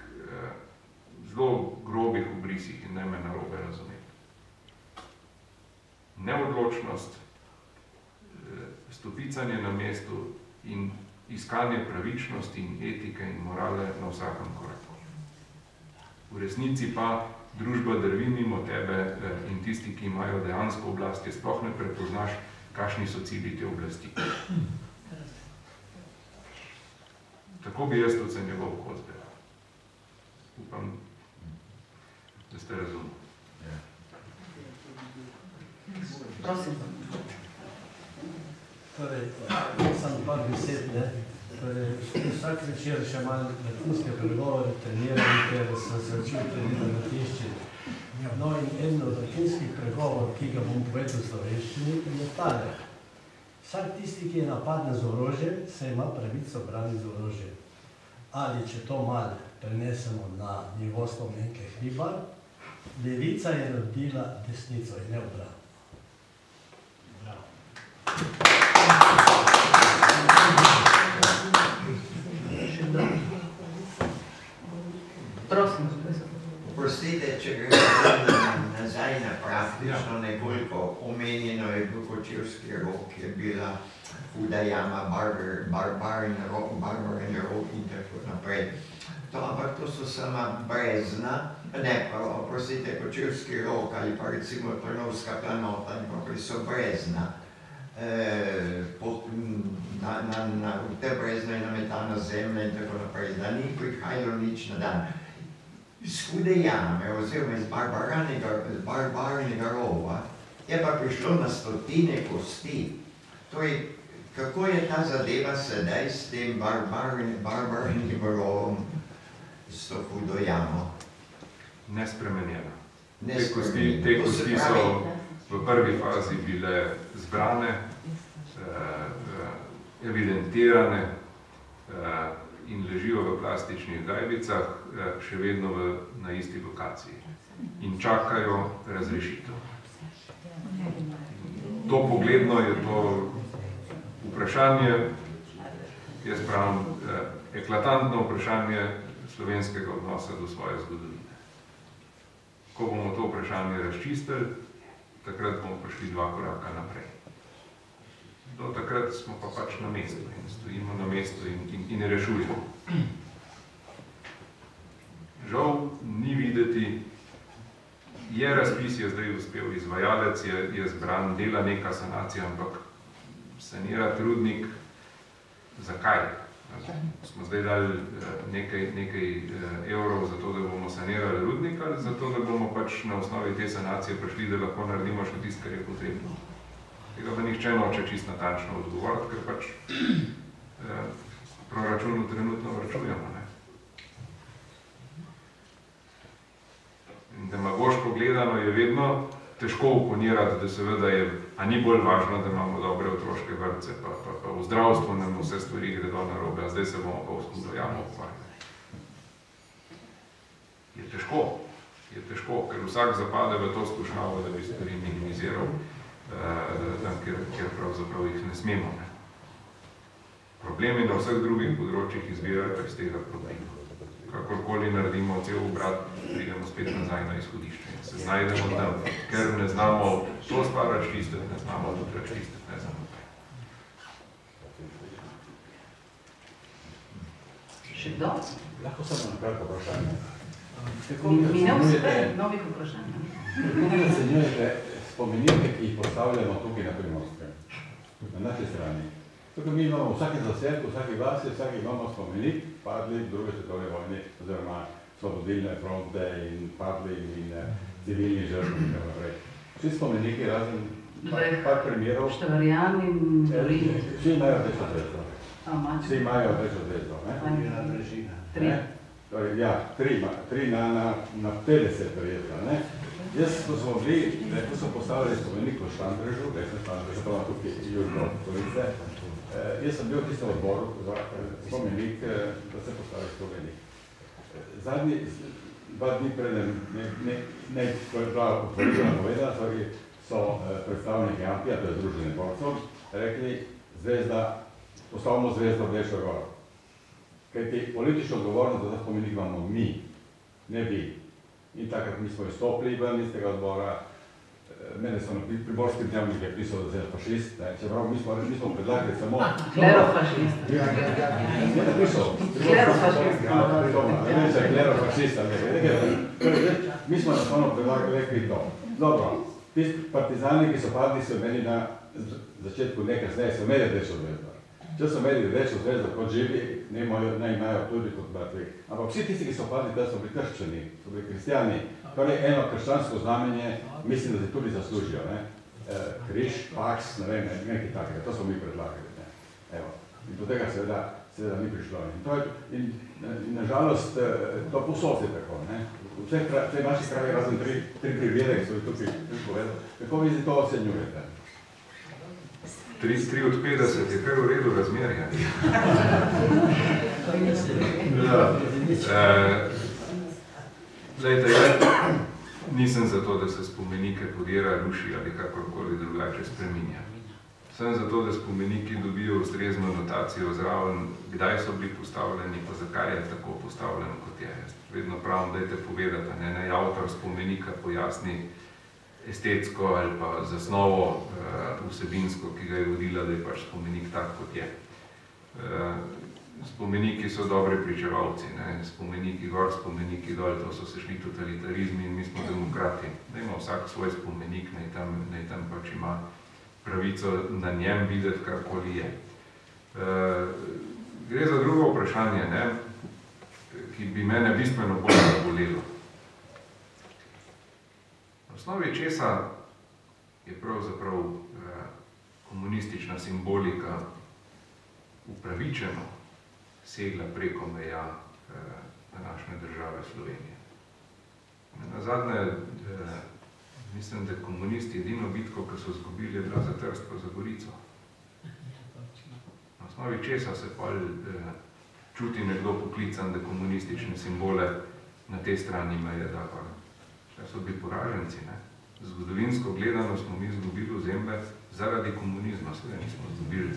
zelo grobih obrisih in ne me narobe razumeti. Neodločnost, stopicanje na mestu in iskanje pravičnosti in etike in morale na vsakem koraku. V resnici pa družba drvi mimo tebe in tisti, ki imajo dejansko oblast, je sploh ne prepoznaš, kakšni so cilji te oblasti. Tako bi jaz ocenjeval Kocbeka. Upam, da ste razumeli. Prosim. Torej, samo par besed, ne? Vsak večer še malo latinske pregovore treniram, ker sem se učil trenirati na latinščini. No in en od latinskih pregovor, ki ga bom povedal v slovenščini, je tale. Vsak tisti, ki je napadne z orožjem, se ima pravico braniti z orožjem. Ali če to malo prenesemo na nivo Spomenke Hribar, levica je rodila desnico in ne obratno. Prosim. Oprostite, če gremo nazaj na praktično nekoliko omenjeno je bil Kočevski rok, je bila Huda jama, Barbarin rok in tako naprej. Ampak to so sama brezna, ne pa, oprostite, Kočevski rok ali pa recimo Trnovska planota, ki so brezna. V te brezno je nametana zemlja in tako naprej, da ni prihajalo nič na dan. Iz Hude jame, oziroma iz Barbarinega rova, je pa prišlo na stotine kosti. Torej, kako je ta zadeva sedaj s tem Barbarinim rovom, s to Hudo jamo? Nespremenjena. Te kosti so v prvi fazi bile zbrane, evidentirane in ležijo v plastičnih gajbicah. še vedno na isti lokaciji in čakajo razrešitev. To pogledno je to vprašanje, jaz pravim, eklatantno vprašanje slovenskega odnosa do svoje zgodovine. Ko bomo to vprašanje razčistili, takrat bomo prišli 2 koraka naprej. Do takrat smo pa pač na mestu in stojimo na mestu in rešujemo. Žal ni videti, je razpis, je zdaj uspel, izvajalec je zbran, dela neka sanacija, ampak sanirati rudnik, zakaj? Smo zdaj dali nekaj evrov za to, da bomo sanirali rudnik, ali za to, da bomo pač na osnovi te sanacije prišli, da lahko naredimo še tisto, kar je potrebno. Tega pa nihče noče čisto natančno odgovoriti, ker pač proračunu trenutno vrčujemo. In demagoško gledano je vedno težko oponirati, da seveda je, a ni bolj važno, da imamo dobre otroške vrtce, pa v zdravstvu nam vse stvari gredo narobe, a zdaj se bomo pa v skudo jamo ukvarjali. Je težko, ker vsak zapade v to skušnjavo, da bi stvari minimiziral tam, kjer pravzaprav jih ne smemo. Problemi na vseh drugih področjih izvirajo iz tega problema. Kakorkoli naredimo cel obrat, pridemo spet nazaj na izhodišče in se znajdemo tam, ker ne znamo to stvar razčistiti, ne znamo tudi razčistiti, ne znamo. Še kdo? Lahko samo na kratko vprašanje. Mi ne uspeli novih vprašanj. Kako ocenjujete spomenike, ki jih postavljamo tukaj na Primorskem, na naši strani? Tukaj mi imamo vsake zaselke, vsake vasi, vsake imamo spomenik, padli v druge svetovne vojne, oziroma svobodilne fronte in padli in civilni žrtvi in tako naprej. Vsi spomeniki, razen par primerov, Števarjan in Dorin. vsi imajo rdečo zvezdo. Vsi imajo rdečo zvezdo. Ja, 3 na 50 verjetno. Jaz, ko smo bili, ko so postavili spomenik v Štandrežu, pa tukaj južno stolice, jaz sem bil v tistem odboru za spomenik, da se postavi spomenik. Zadnji 2 dni pred ko je bila otvoritev napovedana, so predstavniki Ampija, to je Združenje borcev, rekli, postavimo zvezdo v Dešo gor. Kajti politično odgovornost za ta spomenik imamo mi, ne vi. In takrat mi smo izstopili ven iz tega odbora. Mene so na Primorski dnevnik je pisal, da sem fašist, čeprav mi smo predlagali samo... Klerofašist. Ne napisal. Klerofašist. Ne se klerofašist. Mi smo nastavno predlagali rekli to. Dobro, tisti partizani, ki so padli, so imeli na začetku nekaj so imeli rdečo zvezdo. Če so imeli rdečo zvezdo kot živi, naj imajo tudi kot mrtvi. Ampak vsi tisti, ki so padli, da so bili krščani, so bili kristjani, torej eno krščansko znamenje, mislim, da se tudi zaslužijo. Križ, paks, ne vem, nekaj takega, to smo mi predlagali. In do tega seveda ni prišlo. In nažalost, to posod je tako. Vse naši kraji, razen 3 privede, ki so jih tukaj povedali. Kako vi to ocenjujete? 3 od 50 je kar v redu razmerja. Nisem za to, da se spomenike podira, ruši ali kakorkoli drugače spreminja. Sem za to, da spomeniki dobijo ustrezno notacijo zraven, kdaj so bili postavljeni, pa zakaj je tako postavljen, kot je. Vedno pravim, dajte povedati, naj avtor spomenika pojasni estetsko ali pa zasnovo vsebinsko, ki ga je vodila, da je pač spomenik tak, kot je. Spomeniki so dobri pričevalci, spomeniki gor, spomeniki dol, to so se šli totalitarizmi in mi smo demokrati. Da ima vsak svoj spomenik, naj tam pač ima pravico na njem videti, karkoli je. Gre za drugo vprašanje, ki bi mene bistveno bolj zabolelo. V osnovi česa je pravzaprav komunistična simbolika upravičeno segla preko meja današnje države Slovenije. Nazadnje, mislim, da komunisti edino bitko, ki so izgubili, je bila za Trst pa za Gorico. Na osnovi česa se pol čuti nekdo poklican, da komunistične simbole na tej strani meje da pa. So bili poraženci, ne? Zgodovinsko gledano smo mi izgubili ozemlje zaradi komunizma, seveda nismo izgubili,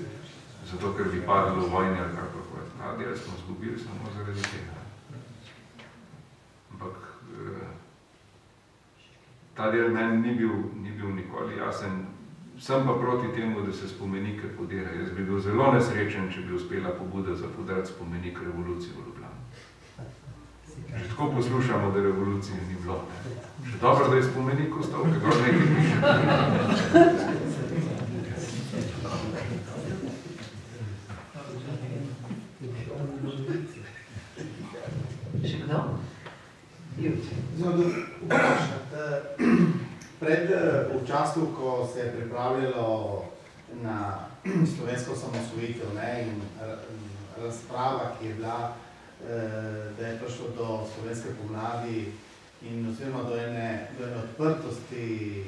zato ker bi padlo v vojni ali kakorkoli. Ta del smo izgubili samo zaradi tega. Ampak ta del meni ni bil nikoli jasen. Sem pa proti temu, da se spomenike podira. Jaz bi bil zelo nesrečen, če bi uspela pobuda za podariti spomenik revolucije v Ljubljani. Že tako poslušamo, da revolucije ni bilo. Še dobro, da je spomenik ostal, kako nekaj piše. Še kdo? V času, ko se je pripravljalo na slovensko samosvojitev in razprava, ki je bila, da je prišlo do slovenske pomladi in oziroma do ene odprtosti,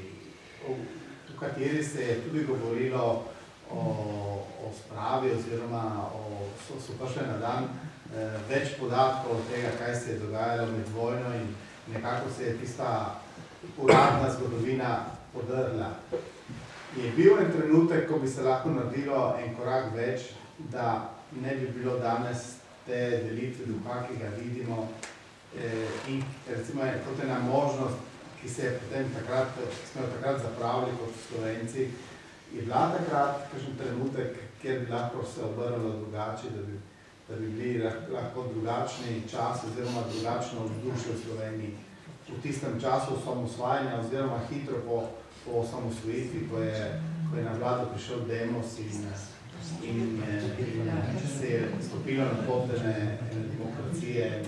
v kateri se je tudi govorilo o spravi oziroma so prišle na dan več podatkov od tega, kaj se je dogajalo med vojno in nekako se je tista uradna zgodovina podrla. Je bil en trenutek, ko bi se lahko naredilo en korak več, da ne bi bilo danes te delitve duha, ki ga vidimo in recimo je kot ena možnost, ki se je potem smo jo takrat zapravili kot Slovenci, je bila takrat kakšen trenutek, kjer bi lahko se obrnilo drugače, da bi bili lahko drugačni čas oziroma drugačno vzdušje v Sloveniji. V tistem času osamosvajanja oziroma hitro po osamosvojitvi, ko je na vlado prišel Demos in se je stopilo na pot ene demokracije,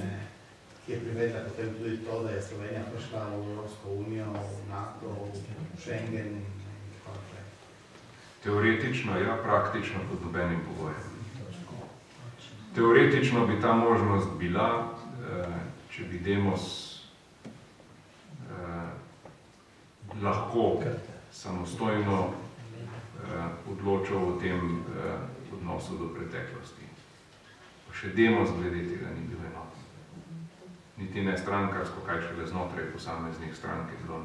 ki je privedla potem tudi to, da je Slovenija prišla v Evropsko unijo, v NATO, v Schengen in tako naprej. Teoretično, ja, praktično pod nobenim pogojem. Teoretično bi ta možnost bila, če bi Demos lahko samostojno odločal o tem odnosu do preteklosti. Pa še Demos glede tega ni bil enoten. Niti ne strankarsko, kaj šele znotraj posameznih strank je bilo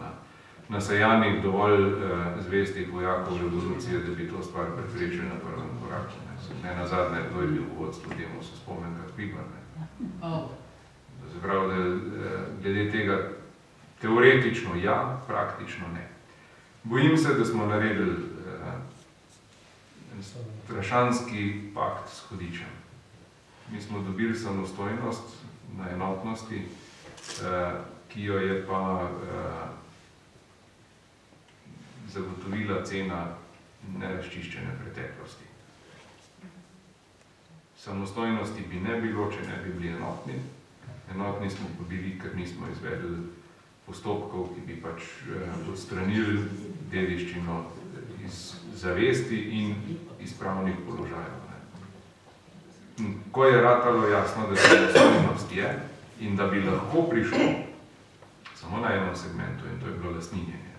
nasajanih dovolj zvestih vojakov revolucije, da bi to stvar preprečili na prvem koraku. Ne nazadnje, kdo je bil v vodstvu Demosa, Spomenka Hribar. Zaprav, da glede tega teoretično ja, praktično ne. Bojim se, da smo naredili strašanski pakt s hudičem. Mi smo dobili samostojnost na enotnosti, ki jo je pa zagotovila cena nerazčiščene preteklosti. Samostojnosti bi ne bilo, če ne bi bili enotni. Enotni smo pa bili, ker nismo izvedli postopkov, ki bi pač odstranili dediščino iz zavesti in iz pravnih položajev. Ko je ratalo jasno, da samostojnost je in da bi lahko prišlo samo na enem segmentu, in to je bilo lastninjenje.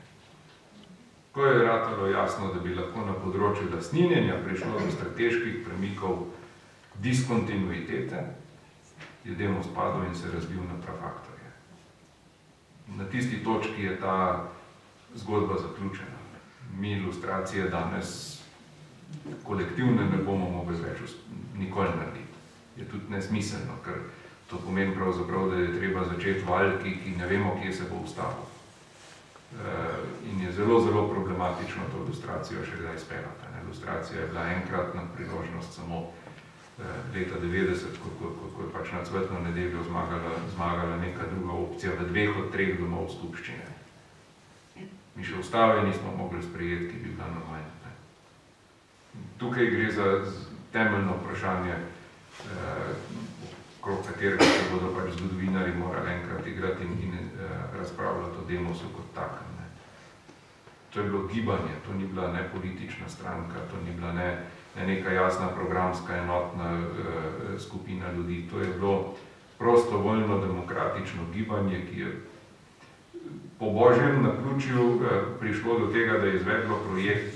Ko je ratalo jasno, da bi lahko na področju lastninjenja prišlo do strateških premikov diskontinuitete, je Demos padel in se razbil na prafaktorje. Na tisti točki je ta zgodba zaključena. Mi ilustracije danes kolektivne ne bomo mogli več nikoli narediti. Je tudi nesmiselno, ker to pomeni pravzaprav, da je treba začeti val, ki ne vemo, kje se bo ustavil. In je zelo, zelo problematično to ilustracijo še kdaj izpeljati. Ilustracija je bila enkratna priložnost samo leta 90, ko je pač na Cvetno nedeljo zmagala neka druga opcija v 2 od 3 domov skupščine. Mi še ustave nismo mogli sprejeti, ki bi bila normalna. Tukaj gre za temeljno vprašanje, okrog katerega se bodo pač zgodovinarji morali enkrat igrati in razpravljati o Demosu kot takem. To je bilo gibanje, to ni bila ne politična stranka, to ni bila ne neka jasna programska enotna skupina ljudi. To je bilo prostovoljno demokratično gibanje, ki je po božjem naključju prišlo do tega, da je izvedlo projekt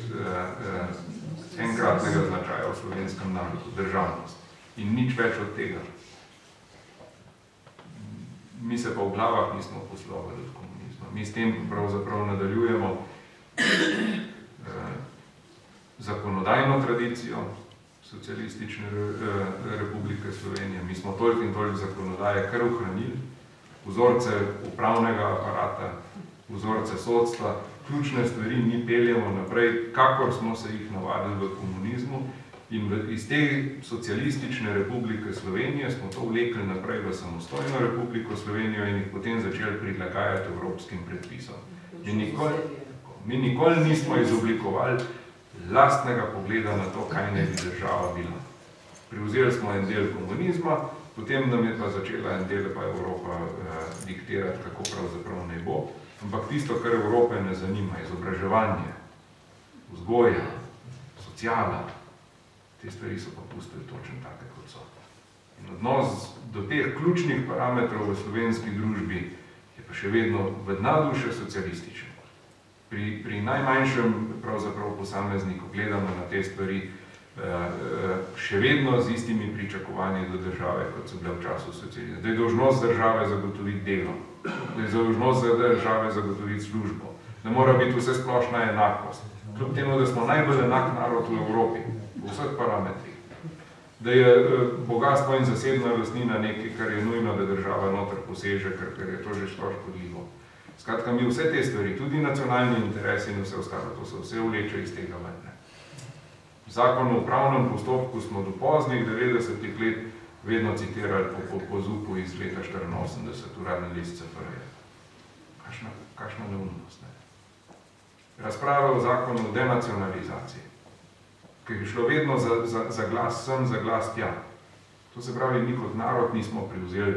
enkratnega značaja v slovenskem narodu, državnost. In nič več od tega. Mi se pa v glavah nismo poslovali od komunizma. Mi s tem pravzaprav nadaljujemo zakonodajno tradicijo Socialistične republike Slovenije. Mi smo toliko in toliko zakonodaje kar ohranili, vzorce upravnega aparata, vzorce sodstva, ključne stvari mi peljemo naprej, kakor smo se jih navadili v komunizmu, in iz te Socialistične republike Slovenije smo to vlekli naprej v samostojno republiko Slovenijo in jih potem začeli prilagajati evropskim predpisom. Mi nikoli nismo izoblikovali lastnega pogleda na to, kaj ne bi država bila. Prevzeli smo en del komunizma, potem nam je pa začela en del pa Evropa diktirati, kako pravzaprav ne bo. Ampak tisto, kar Evrope ne zanima, izobraževanje, vzgoja, sociala, te stvari so pa pustili točno take, kot so. In odnos do teh ključnih parametrov v slovenski družbi je pa še vedno v dnu še socialističen. Pri najmanjšem pravzaprav posamezniku gledamo na te stvari še vedno z istimi pričakovanji do države, kot so bile v času socializma. Da je dolžnost države zagotoviti delo, da je dolžnost države zagotoviti službo, da mora biti vse splošna enakost. Kljub temu, da smo najbolj enak narod v Evropi, v vseh parametrih. Da je bogatstvo in zasebna lastnina nekaj, kar je nujno, da država noter poseže, ker je to že škodljivo. Skratka, mi vse te stvari, tudi nacionalni interesi in vse ostalo, to se vse vleče iz tega ven. Zakon o upravnem postopku smo do poznih 90-ih let vedno citirali po ZUP-u iz leta 84, uradni list CFR-ja. Kakšna neumnost, ne? Razprava o zakonu o denacionalizaciji, ki je šlo vedno za glas sem, za glas tja. To se pravi, mi kot narod nismo prevzeli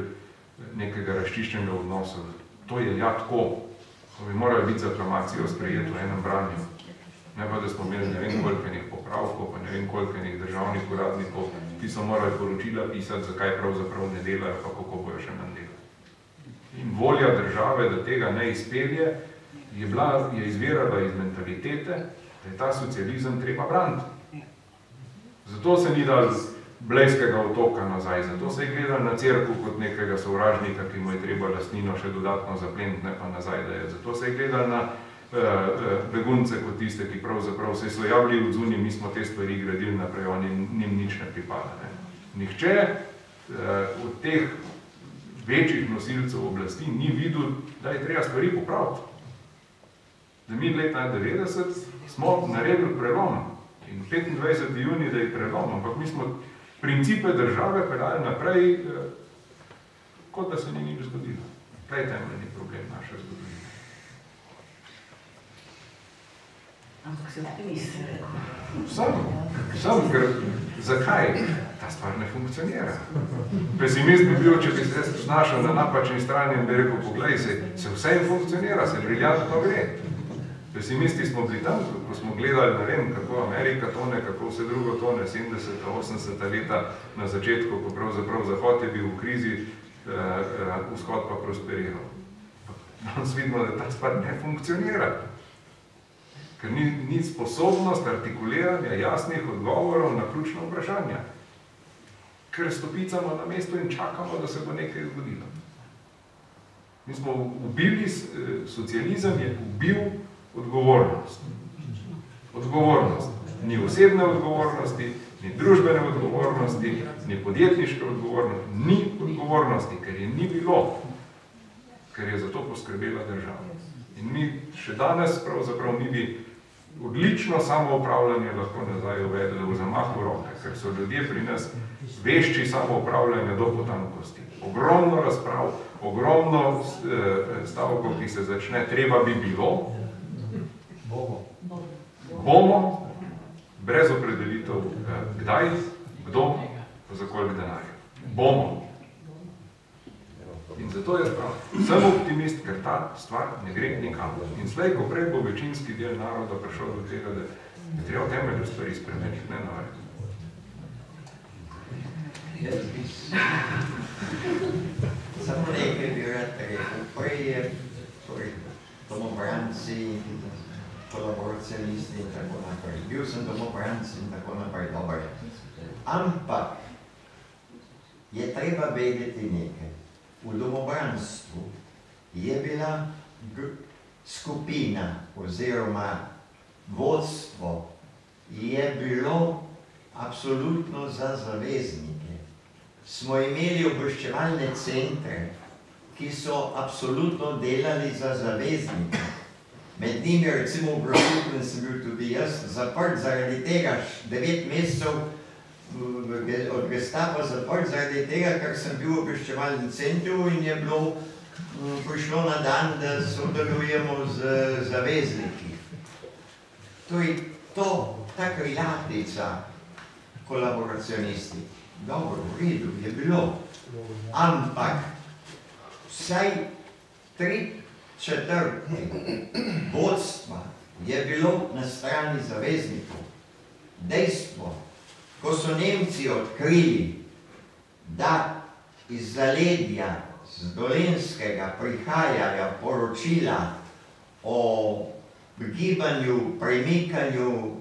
nekega razčiščenega odnosa. To je ja tako. To bi moralo biti z aklamacijo sprejeto v enem branju. Ne pa, da smo imeli ne vem koliko popravkov, pa ne vem koliko državnih uradnikov, ki so morali poročila pisati, zakaj pravzaprav ne delajo, pa kako bojo še nam delati. In volja države, da tega ne izpelje, je izvirala iz mentalitete, da je ta socializem treba braniti. Zato se ni dal Blejskega otoka nazaj, zato se je gledal na cerkev kot nekega sovražnika, ki mu je treba lastnino še dodatno zapleniti, ne pa nazaj, da je. Zato se je gledal na begunce kot tiste, ki pravzaprav se so javili od zunaj, mi smo te stvari gradili naprej, oni njim nič ne pripada. Ne. Nihče od teh večjih nosilcev oblasti ni videl, da je treba stvari popraviti. Da mi leta 90 smo naredili prelom in 25. junij, da je prelom, ampak mi smo principe države peljali naprej, kot da se ni nič zgodilo. Kaj je temeljni problem naše zgodovine? Ampak se optimist rekel. Sem, ker zakaj? Ta stvar ne funkcionira. Pesimist bi bil, če bi se znašel na napačni strani in bi rekel, poglej, se vse funkcionira, se briljantno gre. Pesimisti smo bili tam, ko smo gledali, ne vem, kako Amerika tone, kako vse drugo tone, 70. 80. leta na začetku, ko pravzaprav Zahod je bil v krizi, vzhod pa prosperiral. Danes vidimo, da ta stvar ne funkcionira. Ker ni sposobnost artikuliranja jasnih odgovorov na ključna vprašanja. Ker stopicamo na mesto in čakamo, da se bo nekaj zgodilo. Mi smo ubili, socializem je ubil odgovornost. Odgovornost. Ni osebne odgovornosti, ni družbene odgovornosti, ni podjetniške odgovornosti, ni odgovornosti, ker je ni bilo, ker je za to poskrbela država. In mi še danes pravzaprav mi bi odlično samoupravljanje lahko nazaj uvedli v zamahu roke, ker so ljudje pri nas vešči samoupravljanja do potankosti. Ogromno razprav, ogromno stavkov, ki se začne, treba bi bilo, bomo, brez opredelitev kdaj, kdo, za koliko denarja. Bomo. In zato jaz sem optimist, ker ta stvar ne gre nikamor. In slej, ko prej bo večinski del naroda prišel do tega, da je treba temelju stvari spremeniti, ne narediti. Samo nekaj bi rad rekel. Prej je domobranci, kolaboracionisti in tako naprej. Bil sem domobranci in tako naprej, dober. Ampak je treba vedeti nekaj. V domobranstvu je bila skupina oziroma vodstvo je bilo absolutno za zaveznike. Smo imeli obveščevalne centre, ki so absolutno delali za zaveznike. Med njimi, recimo v Grosupljem sem bil tudi jaz zaprt zaradi tega, 9 mesecev od Gestapa zaprt zaradi tega, ker sem bil v obveščevalnem centru in je bilo prišlo na dan, da sodelujemo z zavezniki. Torej, ta krilatica kolaboracionisti, dobro, v redu je bilo, ampak vsaj 3/4 vodstva je bilo na strani zaveznikov. Dejstvo, ko so Nemci odkrili, da iz zaledja, z Dolenjskega prihajajo poročila o gibanju, premikanju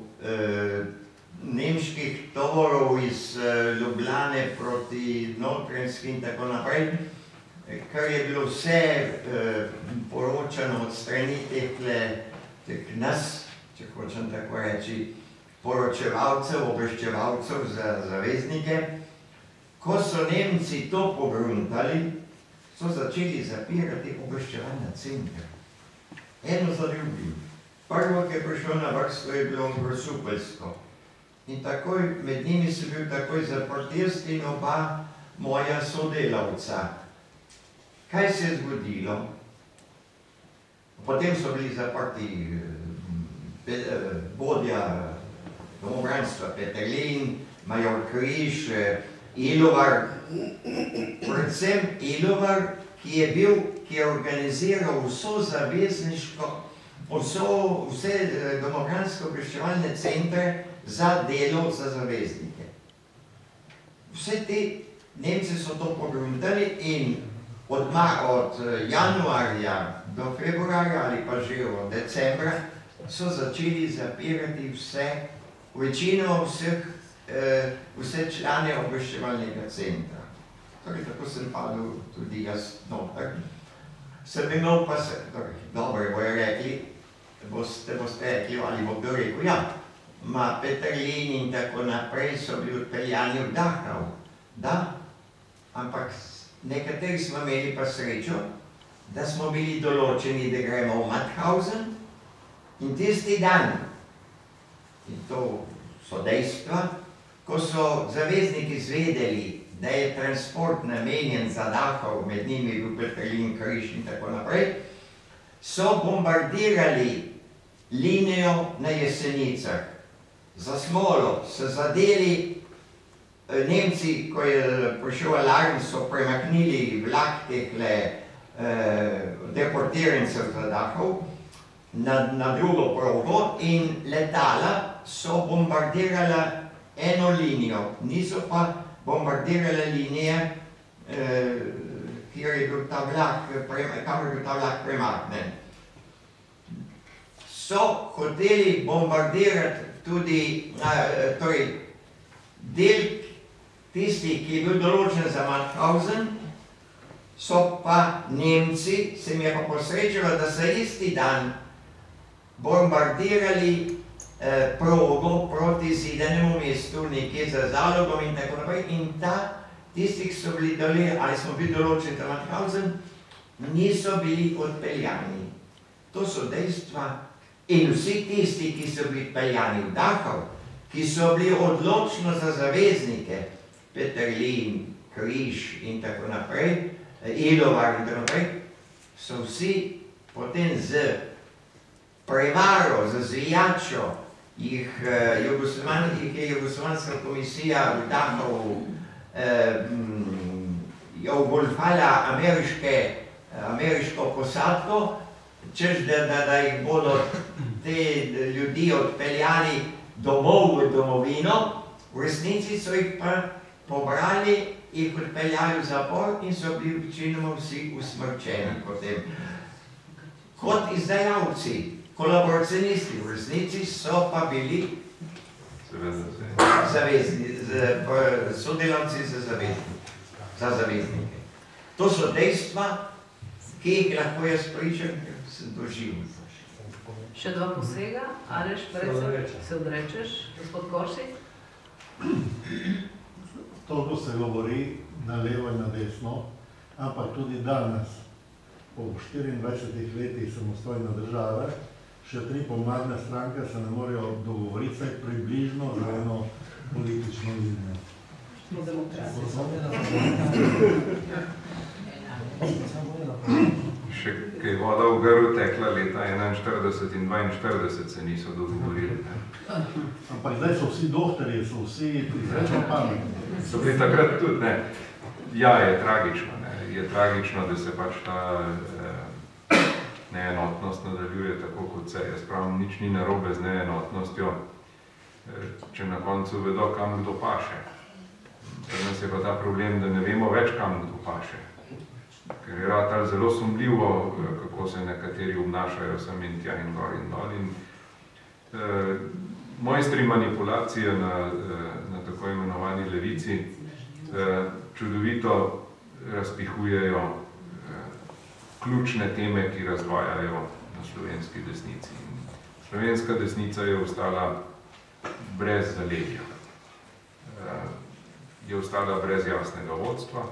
nemških tovorov iz Ljubljane proti Notranjski in tako naprej, kar je bilo vse poročano od strani teh nas, če hočem tako reči, poročevalcev, obveščevalcev za zaveznike. Ko so Nemci to pogruntali, so začeli zapirati obveščevalne centre. Eno za drugim. Prvo, ki je prišlo na vrsto, je bilo Grosupeljsko. In takoj, med njimi sem bil takoj zaprt jaz in oba moja sodelavca. Kaj se je zgodilo? Potem so bili zaprti vodja domobranstva Peterlin, major Križ, Ilovar, predvsem Ilovar, ki je organiziral vso zavezniško, vse domobransko obveščevalne centre za delo za zaveznike. Vse te Nemci so to pogruntali in od januarja do februarja ali pa že od decembra so začeli zapirati večino vse člane obveščevalnega centra. Torej, tako sem padel tudi jaz noter. Sem imel pa se, dobro bojo rekli, boste rekli, ali bo kdo rekel, ja, Peterlin in tako naprej so bili odpeljani v Dachau. Da, ampak nekateri smo imeli pa srečo, da smo bili določeni, da gremo v Mauthausen in tisti dan, in to so dejstva, ko so zavezniki izvedeli, da je transport namenjen za Dachau, med njimi je bil Peterlin, Križ in tako naprej, so bombardirali linijo na Jesenicah. Za smolo so zadeli Nemci, ko je prišel alarm, so premaknili vlak tehle deportirancev za Dachau na drugo progo in letala so bombardirala eno linijo, niso pa bombardirale linije, kjer je bil ta vlak premaknen. So hoteli bombardirati tudi, torej, del tisti, ki je bil določen za Mauthausen, so pa Nemci, se mi je pa posrečilo, da so isti dan bombardirali progo proti Zidanemu mestu, nekje za Zalogom in tako naprej, in tisti, ki so bili ali smo bili določeni za Mauthausen, niso bili odpeljani. To so dejstva. In vsi tisti, ki so bili odpeljani v Dachau, ki so bili odločno za zaveznike, Peterlin, Križ in tako naprej, Ilovar in tako naprej, so vsi potem z prevaro, z zvijačo, jih je Jugoslovanska komisija v Dachau ogolfala ameriško posadko, češ da jih bodo te ljudi odpeljali domov v domovino, v resnici so jih pa pobrali, jih odpeljali v zapor in so bili večinoma vsi usmrčeni potem. Kot izdajalci, kolaboracionisti, v resnici so pa bili sodelavci za zavezniki. za zaveznike. To so dejstva, ki jih lahko jaz pričam, ker sem doživel. Še dva posega, Aleš, predvsem se odrečeš, gospod Korsik? Toliko se govori na levo in na desno, ampak tudi danes, po 24 letih samostojne države, še 3 pomladne stranke se ne morejo dogovoriti vsaj približno za eno politično linijo. Smo demokrati. Še kaj voda v grlu tekla leta 41 in 42 se niso dogovorili. Ampak zdaj so vsi doktorji, so vsi izredno pametni. So bili takrat tudi, ne. Ja, je tragično, ne. Je tragično, da se pač ta neenotnost nadaljuje tako, kot se. Jaz pravim, nič ni narobe z neenotnostjo, če na koncu vedo, kam kdo paše. Pri nas je pa ta problem, da ne vemo več, kam kdo paše. Ker je ratal zelo sumljivo, kako se nekateri obnašajo sem in tja in gor in dol. In mojstri manipulacije na tako imenovani levici čudovito razpihujejo ključne teme, ki razvajajo na slovenski desnici. Slovenska desnica je ostala brez zaledja. Je ostala brez jasnega vodstva,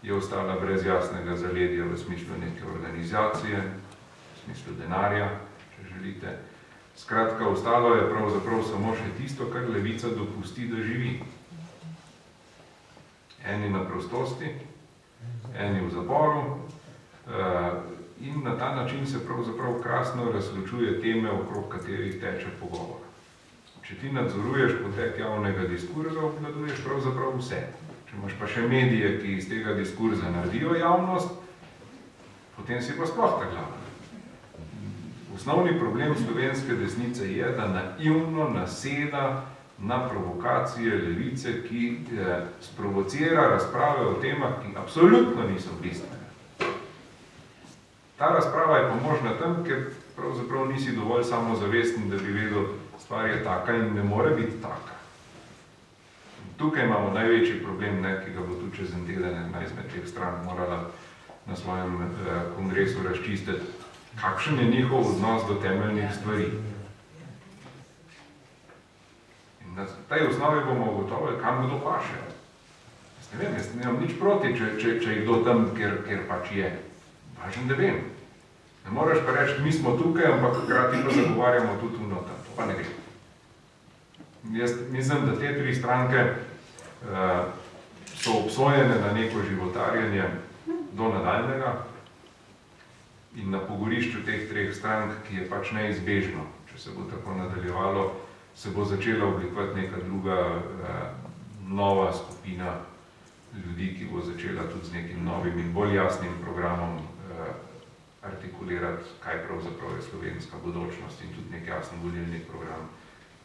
je ostala brez jasnega zaledja v smislu neke organizacije, v smislu denarja, če želite. Skratka, ostalo je pravzaprav samo še tisto, kar levica dopusti, da živi. Eni na prostosti, eni v zaporu in na ta način se pravzaprav krasno razločuje teme, okrog katerih teče pogovor. Če ti nadzoruješ potek javnega diskurza, obvladuješ pravzaprav vse. Če imaš pa še medije, ki iz tega diskurza naredijo javnost, potem si pa sploh ta glava. Osnovni problem slovenske desnice je, da naivno naseda na provokacije levice, ki sprovocira razprave o temah, ki absolutno niso bistvene. Ta razprava je pa možna tam, ker pravzaprav nisi dovolj samozavesten, da bi vedel, stvar je taka in ne more biti taka. Tukaj imamo največji problem, ki ga bo tudi čez en teden ena izmed teh strank morala na svojem kongresu razčistiti, kakšen je njihov odnos do temeljnih stvari. In na tej osnovi bomo ugotovili, kam kdo paše. Jaz ne vem, jaz nemam nič proti, če je kdo tam, ker pač je. Važen, da vem. Ne moreš pa reči, mi smo tukaj, ampak hkrati pa zagovarjamo tudi tu noter. To pa ne gre. Jaz mislim, da te 3 stranke so obsojene na neko životarjenje do nadaljnega in na pogorišču teh 3 strank, ki je pač neizbežno. Če se bo tako nadaljevalo, se bo začela oblikovati neka druga nova skupina ljudi, ki bo začela tudi z nekim novim in bolj jasnim programom artikulirati, kaj pravzaprav je slovenska bodočnost in tudi nek jasen volilni program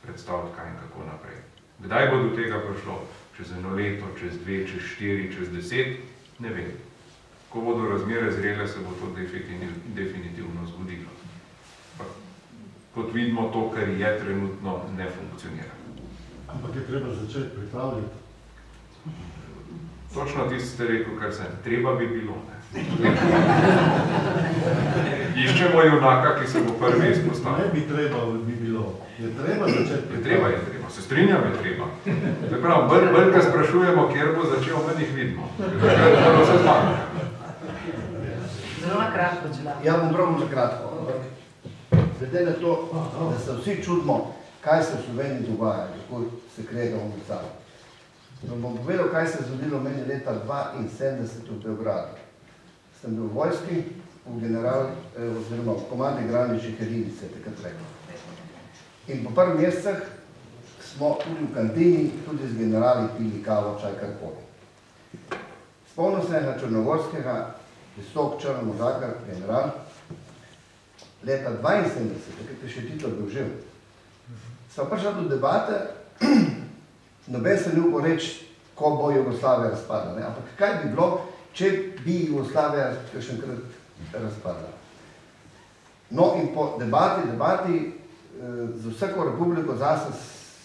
predstaviti, kaj in kako naprej. Kdaj bo do tega prišlo? Čez 1 leto, čez 2, čez 4, čez 10? Ne vem. Ko bodo razmere zrele, se bo to definitivno zgodilo. Pa, kot vidimo, to, kar je trenutno, ne funkcionira. Ampak je treba začeti pripravljati. Točno tisto ste rekel, kar se treba bi bilo. Iščemo junaka, ki se bo prvi izpostavil. Ne bi treba bi bilo. Je treba začeti pripravljati. Je treba. Se strinjam, je treba. Bolj, ko sprašujemo, kjer bo začel, manj jih vidimo. Zelo se znamo. Zelo na kratko, če da. Ja, bom prav na kratko. Glede na to, da se vsi čudimo, kaj se v Sloveniji dogaja, kako se kregamo med sabo. Bom povedal, kaj se je zgodilo meni leta 1972 v Beogradu. Sem bil v vojski, oziroma v komandi Graničnih jedinice, takrat rekel. In po par mesecih smo tudi v kantini, tudi z generali pili kavo, čaj, karkoli. Spomnil se na črnogorskega, visok črn možakar, general, leta 1972, takrat je še Tito bil živ. Sva prišla do debate, noben se ni upal reči, ko bo Jugoslavija razpadla, ampak kaj bi bilo, če bi Jugoslavija kakšenkrat razpadla. No in po debati, za vsako republiko zase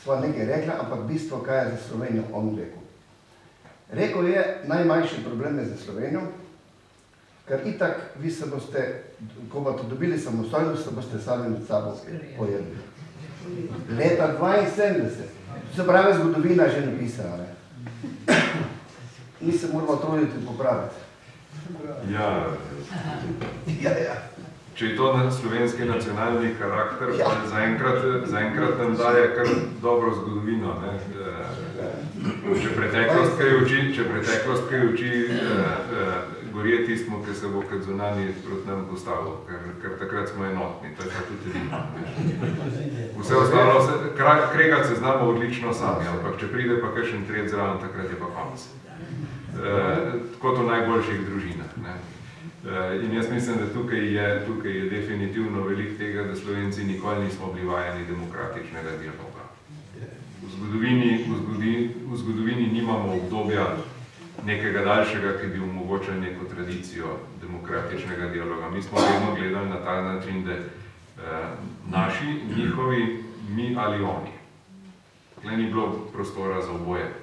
sva nekaj rekla, ampak bistvo, kaj je za Slovenijo on rekel. Rekel je, najmanjši problem je za Slovenijo, ker itak vi se boste, ko boste dobili samostojnost, se boste sami med sabo pojedli. Leta 72, se pravi zgodovina že napisana, ne? Mi se moramo truditi popraviti. Ja. Ja. Če je to slovenski nacionalni karakter, pa zaenkrat nam daje kar dobro zgodovino. Ne? Če preteklost kaj uči, gorjeti smo, ki se bo kot zunanji proti nam postavil, ker takrat smo enotni, to je pa tudi edino. Vse ostalo, kregati se znamo odlično sami, ampak če pride pa kakšen tret zraven, takrat je pa konec. Kot v najboljših družinah. Ne? In jaz mislim, da tukaj je definitivno veliko tega, da Slovenci nikoli nismo bili vajeni demokratičnega dialoga. V zgodovini nimamo obdobja nekega daljšega, ki bi omogočal neko tradicijo demokratičnega dialoga. Mi smo vedno gledali na ta način, da naši, njihovi, mi ali oni. Tukaj ni bilo prostora za oboje.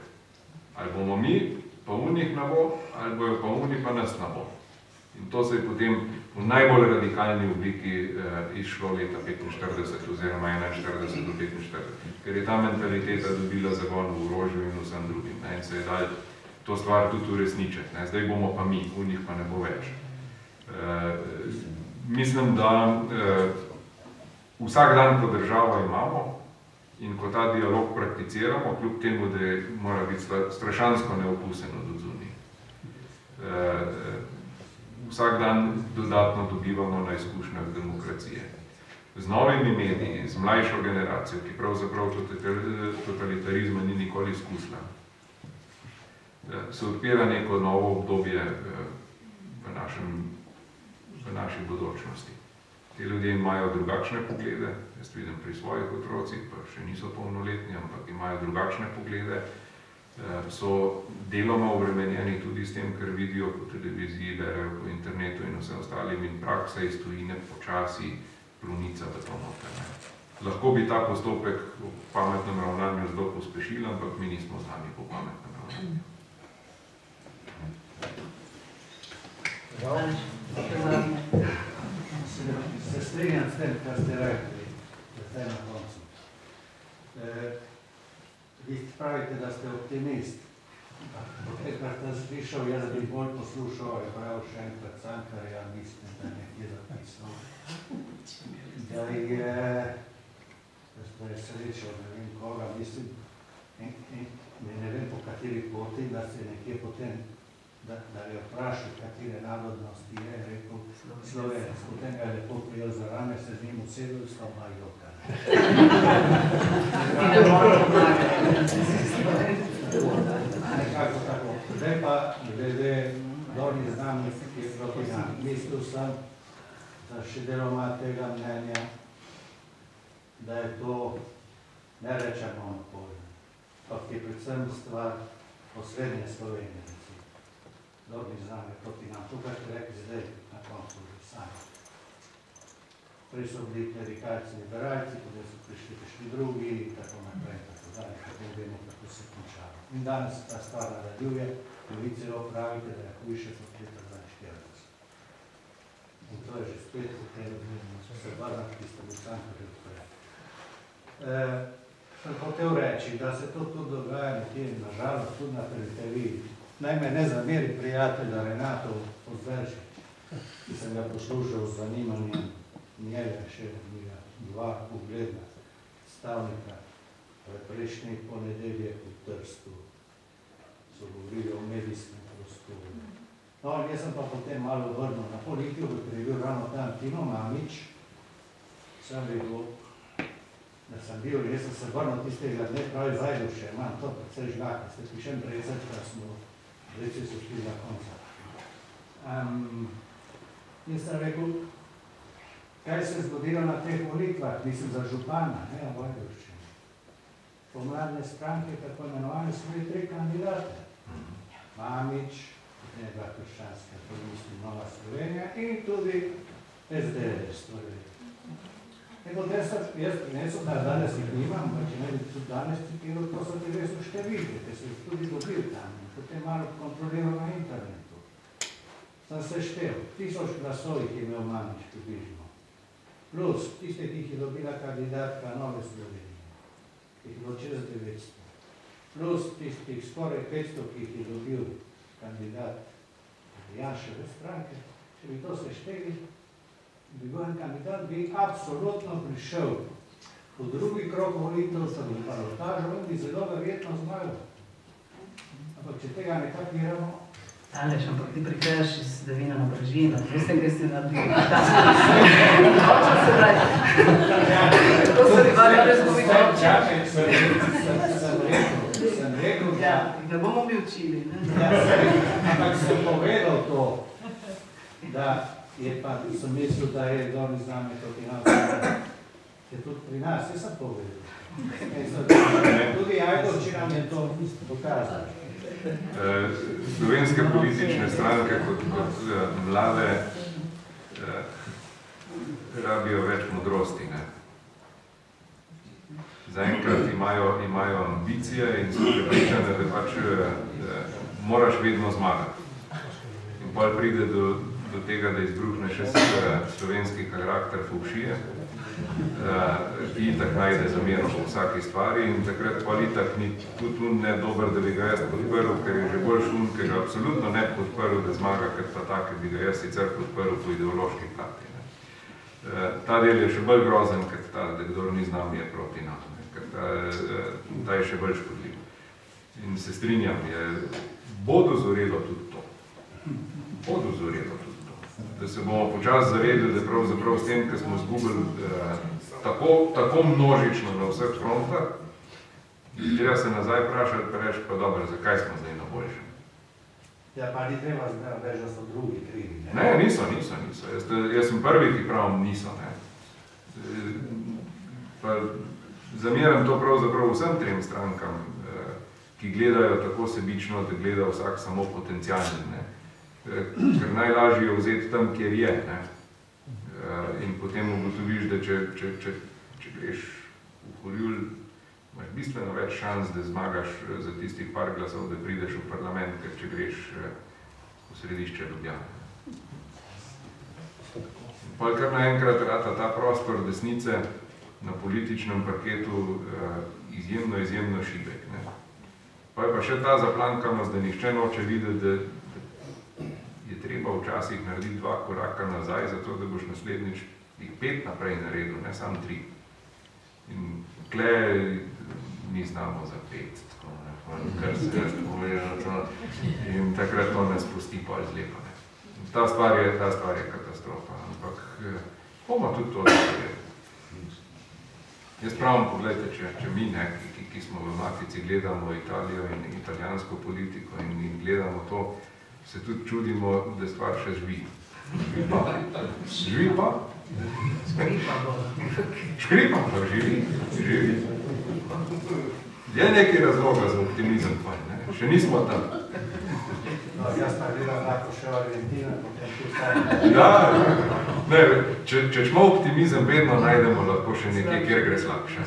Ali bomo mi, pa unih ne bo, ali bojo pa uni, pa nas ne bo. In to se je potem v najbolj radikalni obliki izšlo leta 45 oziroma 41 do 45, ker je ta mentaliteta dobila zagon v orožju in vsem drugim. In se je dal to stvar tudi uresničiti. Zdaj bomo pa mi, v njih pa ne bo več. Mislim, da vsak dan, ko državo imamo in ko ta dialog prakticiramo, kljub temu, da mora biti strašansko neokusen od odzunij. Vsak dan dodatno dobivamo na izkušnjah demokracije. Z novimi mediji, z mlajšo generacijo, ki pravzaprav totalitarizma ni nikoli izkusila, se odpira neko novo obdobje v naši bodočnosti. Ti ljudje imajo drugačne poglede, jaz vidim pri svojih otrocih, pa še niso polnoletni, ampak imajo drugačne poglede, so deloma obremenjeni tudi s tem, ker vidijo po televiziji, berejo po internetu in vse ostalim in praksa iz tujine počasi prunica v to noter. Lahko bi ta postopek v pametnem ravnanju zelo pospešil, ampak mi nismo znani po pametnem ravnanju. Se strinjam s tem, kar ste rekli, da ste na koncu. Vi pravite, da ste optimist. Enkrat sem slišal, jaz bi bolj poslušal, je prav še enkrat Cankarja, mislim, da nekje zapisal, da je srečal, ne vem koga, mislim, ne vem po kateri poti, da se nekje potem, da je vprašal, katere narodnosti je, rekel Slovenec. Potem ga je lepo prijel za rame, se z njim usedel, stal na joka. Nekako tako. Zdaj pa, glede dolnih znamnih, ki je proti nam. Mislil sem, da še deloma tega mnenja, da je to, ne rečem monopol, ampak je predvsem stvar osrednje Slovenije. Dolnih znamnih proti nam. To, kar ste rekli zdaj, na koncu sami. Prej so bili klerikalci liberalci, potem so prišli drugi in tako naprej, tako dalje, potem vemo, kako se končava. In danes ta stvar nadaljuje, in vi celo pravite, da je hujše kot leta 42. In to je že spet potem, se vrnati, ki ste v Cankarju odprej. Sem hotel reči, da se to tudi dogaja nekje, nažalost, tudi na periferiji. Najme ne zameri prijatelja Renato Podveršek, ki sem ga poslušal z zanimanjem. Njega še bila dva ugledna stavnika. Prejšnji ponedeljek v Trstu so govorili o medijskem prostoru. No, jaz sem pa potem malo vrnil na politiko, ker je bil ravno tam Tino Mamić. Sem rekel, da sem bil, jaz sem se vrnil tistega dne, pravi Zajduše, imam to precej žgaka, ste pišem prezet, da smo reci so šli na konca. In sem rekel, kaj se je zgodilo na teh volitvah, mislim za župana, ne, v Vojvodščini. Pomladne stranke, tako imenovane, so bili 3 kandidate. Mamić, ne bila krščanska, to mislim Nova Slovenija in tudi SDS. Jaz prinesel, da danes jih nimam, če ne bi tudi danes citiral, to so ti res v številke, ki so jih tudi dobil tam, potem malo kontroliral na internetu. Sem se štel, 1000 glasov jih je imel Manič približno, plus tiste, ki jih je dobila kandidatka Nove Slovenije, ki jih je bilo čez 900, plus tistih skoraj 500, ki jih je dobil kandidat Janševe stranke. Če bi to sešteli, bi bil en kandidat, bi absolutno prišel v drugi krog volitev, se bi balotažil in bi zelo verjetno zmagal. Ampak če tega ne kapiramo... Aleš, ampak ti prikajaš iz Devina na Brežino, mislim, kaj si naredil. Hočem se daj. To se bi valja razgovi hoče. Čakaj, sem rekel, da... Ne bomo mi učili, ne? Ampak sem povedal to, da je pa, sem mislil, da je Dorni znanje proti nas, je tudi pri nas, jaz sem povedal. Tudi Ajdovčina mi je to pokazal. Slovenske politične stranke kot mlade rabijo več modrosti. Zaenkrat imajo ambicije in so prepričane, da pač moraš vedno zmagati. In potem pride do tega, da izbruhne še slovenski karakter fovšije, ki itak najde zamero po vsaki stvari in takrat pa itak ni tudi ne dober, da bi ga jaz podprl, ker je že bolj šum, ker ga absolutno ne podprl, da zmaga, ker pa tak, bi ga jaz sicer podprl po ideološki plati. Ta del je še bolj grozen, ker ta, da kdor ni z nami, je proti nam, ker ta je še bolj škodljiv. In se strinjam, bo dozorelo tudi to. Bo dozorelo tudi to. Da se bomo počas zavedali, da pravzaprav s tem, ker smo zgubili tako množično na vseh frontah, treba se nazaj vprašati, pa reči, pa dobro, zakaj smo zdaj na boljšem? Ja, pa ni treba reči, da so drugi krivi, ne? Ne, niso. Jaz sem prvi, ki pravim, niso, ne. Pa zameram to pravzaprav vsem trem strankam, ki gledajo tako sebično, da gleda vsak samo potencialni, ne. Ker najlažje je vzeti tam, kjer je, ne. In potem ugotoviš, da če greš v Horjul, imaš bistveno več šans, da zmagaš za tistih par glasov, da prideš v parlament, ker če greš v središče Ljubljane. Potem kar naenkrat rata ta prostor desnice na političnem parketu izjemno šibek. Pa je pa še ta zaplankanost, da nihče noče videti, da je treba včasih narediti 2 koraka nazaj, zato da boš naslednjič jih 5 naprej naredil, ne samo 3. In tukaj mi znamo za 5, kar se jaz povedal, in takrat to ne spusti pol zlepo. Ta stvar je katastrofa, ampak bomo tudi to zavedali. Jaz pravim, pogledajte, če mi, ki smo v Matici, gledamo Italijo in italijansko politiko in gledamo to, se tudi čudimo, da stvar še živi. Živi pa? Škripa pa živi. Je nekaj razloga za optimizem, pa ne? Še nismo tam. Jaz pa gledam lahko še Argentina, potem tu stavim. Ja, ne, če smo optimizem, vedno najdemo lahko še nekaj, kjer gre slabše.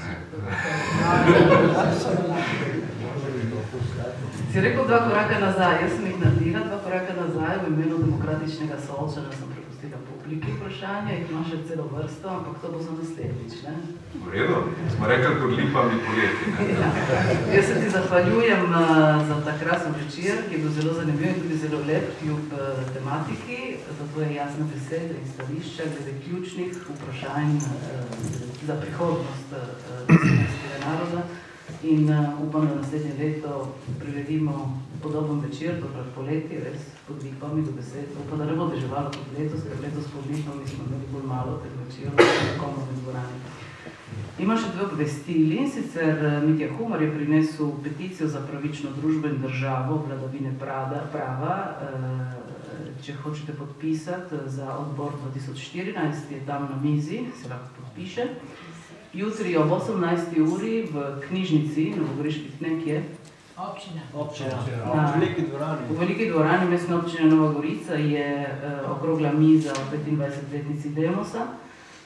Si rekel 2 koraka nazaj, jaz sem jih naredila 2 koraka nazaj, v imenu demokratičnega soočenja sem prepustila publiki vprašanja, jih ima še celo vrsto, ampak to bo za naslednjič, ne? V redu, smo rekli pod lipami poleti, ne? Ja. Jaz se ti zahvaljujem za ta krasen večer, ki je bil zelo zanimiv in tudi zelo lep kljub tematiki, za tvoje jasne besede in stališča glede ključnih vprašanj za prihodnost slovenskega naroda. In upam, da naslednje leto priredimo podoben večer, tokrat poleti, res pod lipami do besed. Upam, da ne bo deževalo kot letos, ker letos pod lipami smo imeli bolj malo teh večerov, nekomu v dvorani. Ima še 2 obvestili, in sicer Mitja Humar je prinesel peticijo za pravično družbo in državo, vladavine prava. Če hočete podpisati za odbor 2014, je tam na mizi, se lahko podpiše. Jutri ob 18. uri v knjižnici, Novogoriški knjeg je? Občina. V veliki dvorani mestne občine Nova Gorica je okrogla miza o 25-letnici Demosa.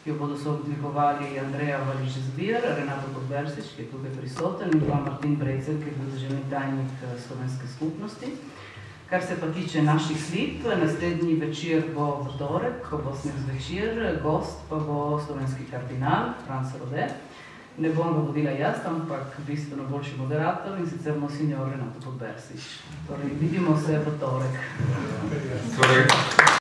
jo bodo sooblikovali Andreja Valiž-Zbir, Renato Podbersič, ki je tukaj prisoten, in pa Martin Brecelj, ki je bil državni tajnik Slovenske skupnosti. Kar se pa tiče naših slip, naslednji večer bo v torek, ob 8 zvečer, gost pa bo slovenski kardinal, Franc Rode. Ne bom ga vodila jaz, ampak bistveno boljši moderator, in sicer monsignor Renato Podbersič. Torej, vidimo se v torek.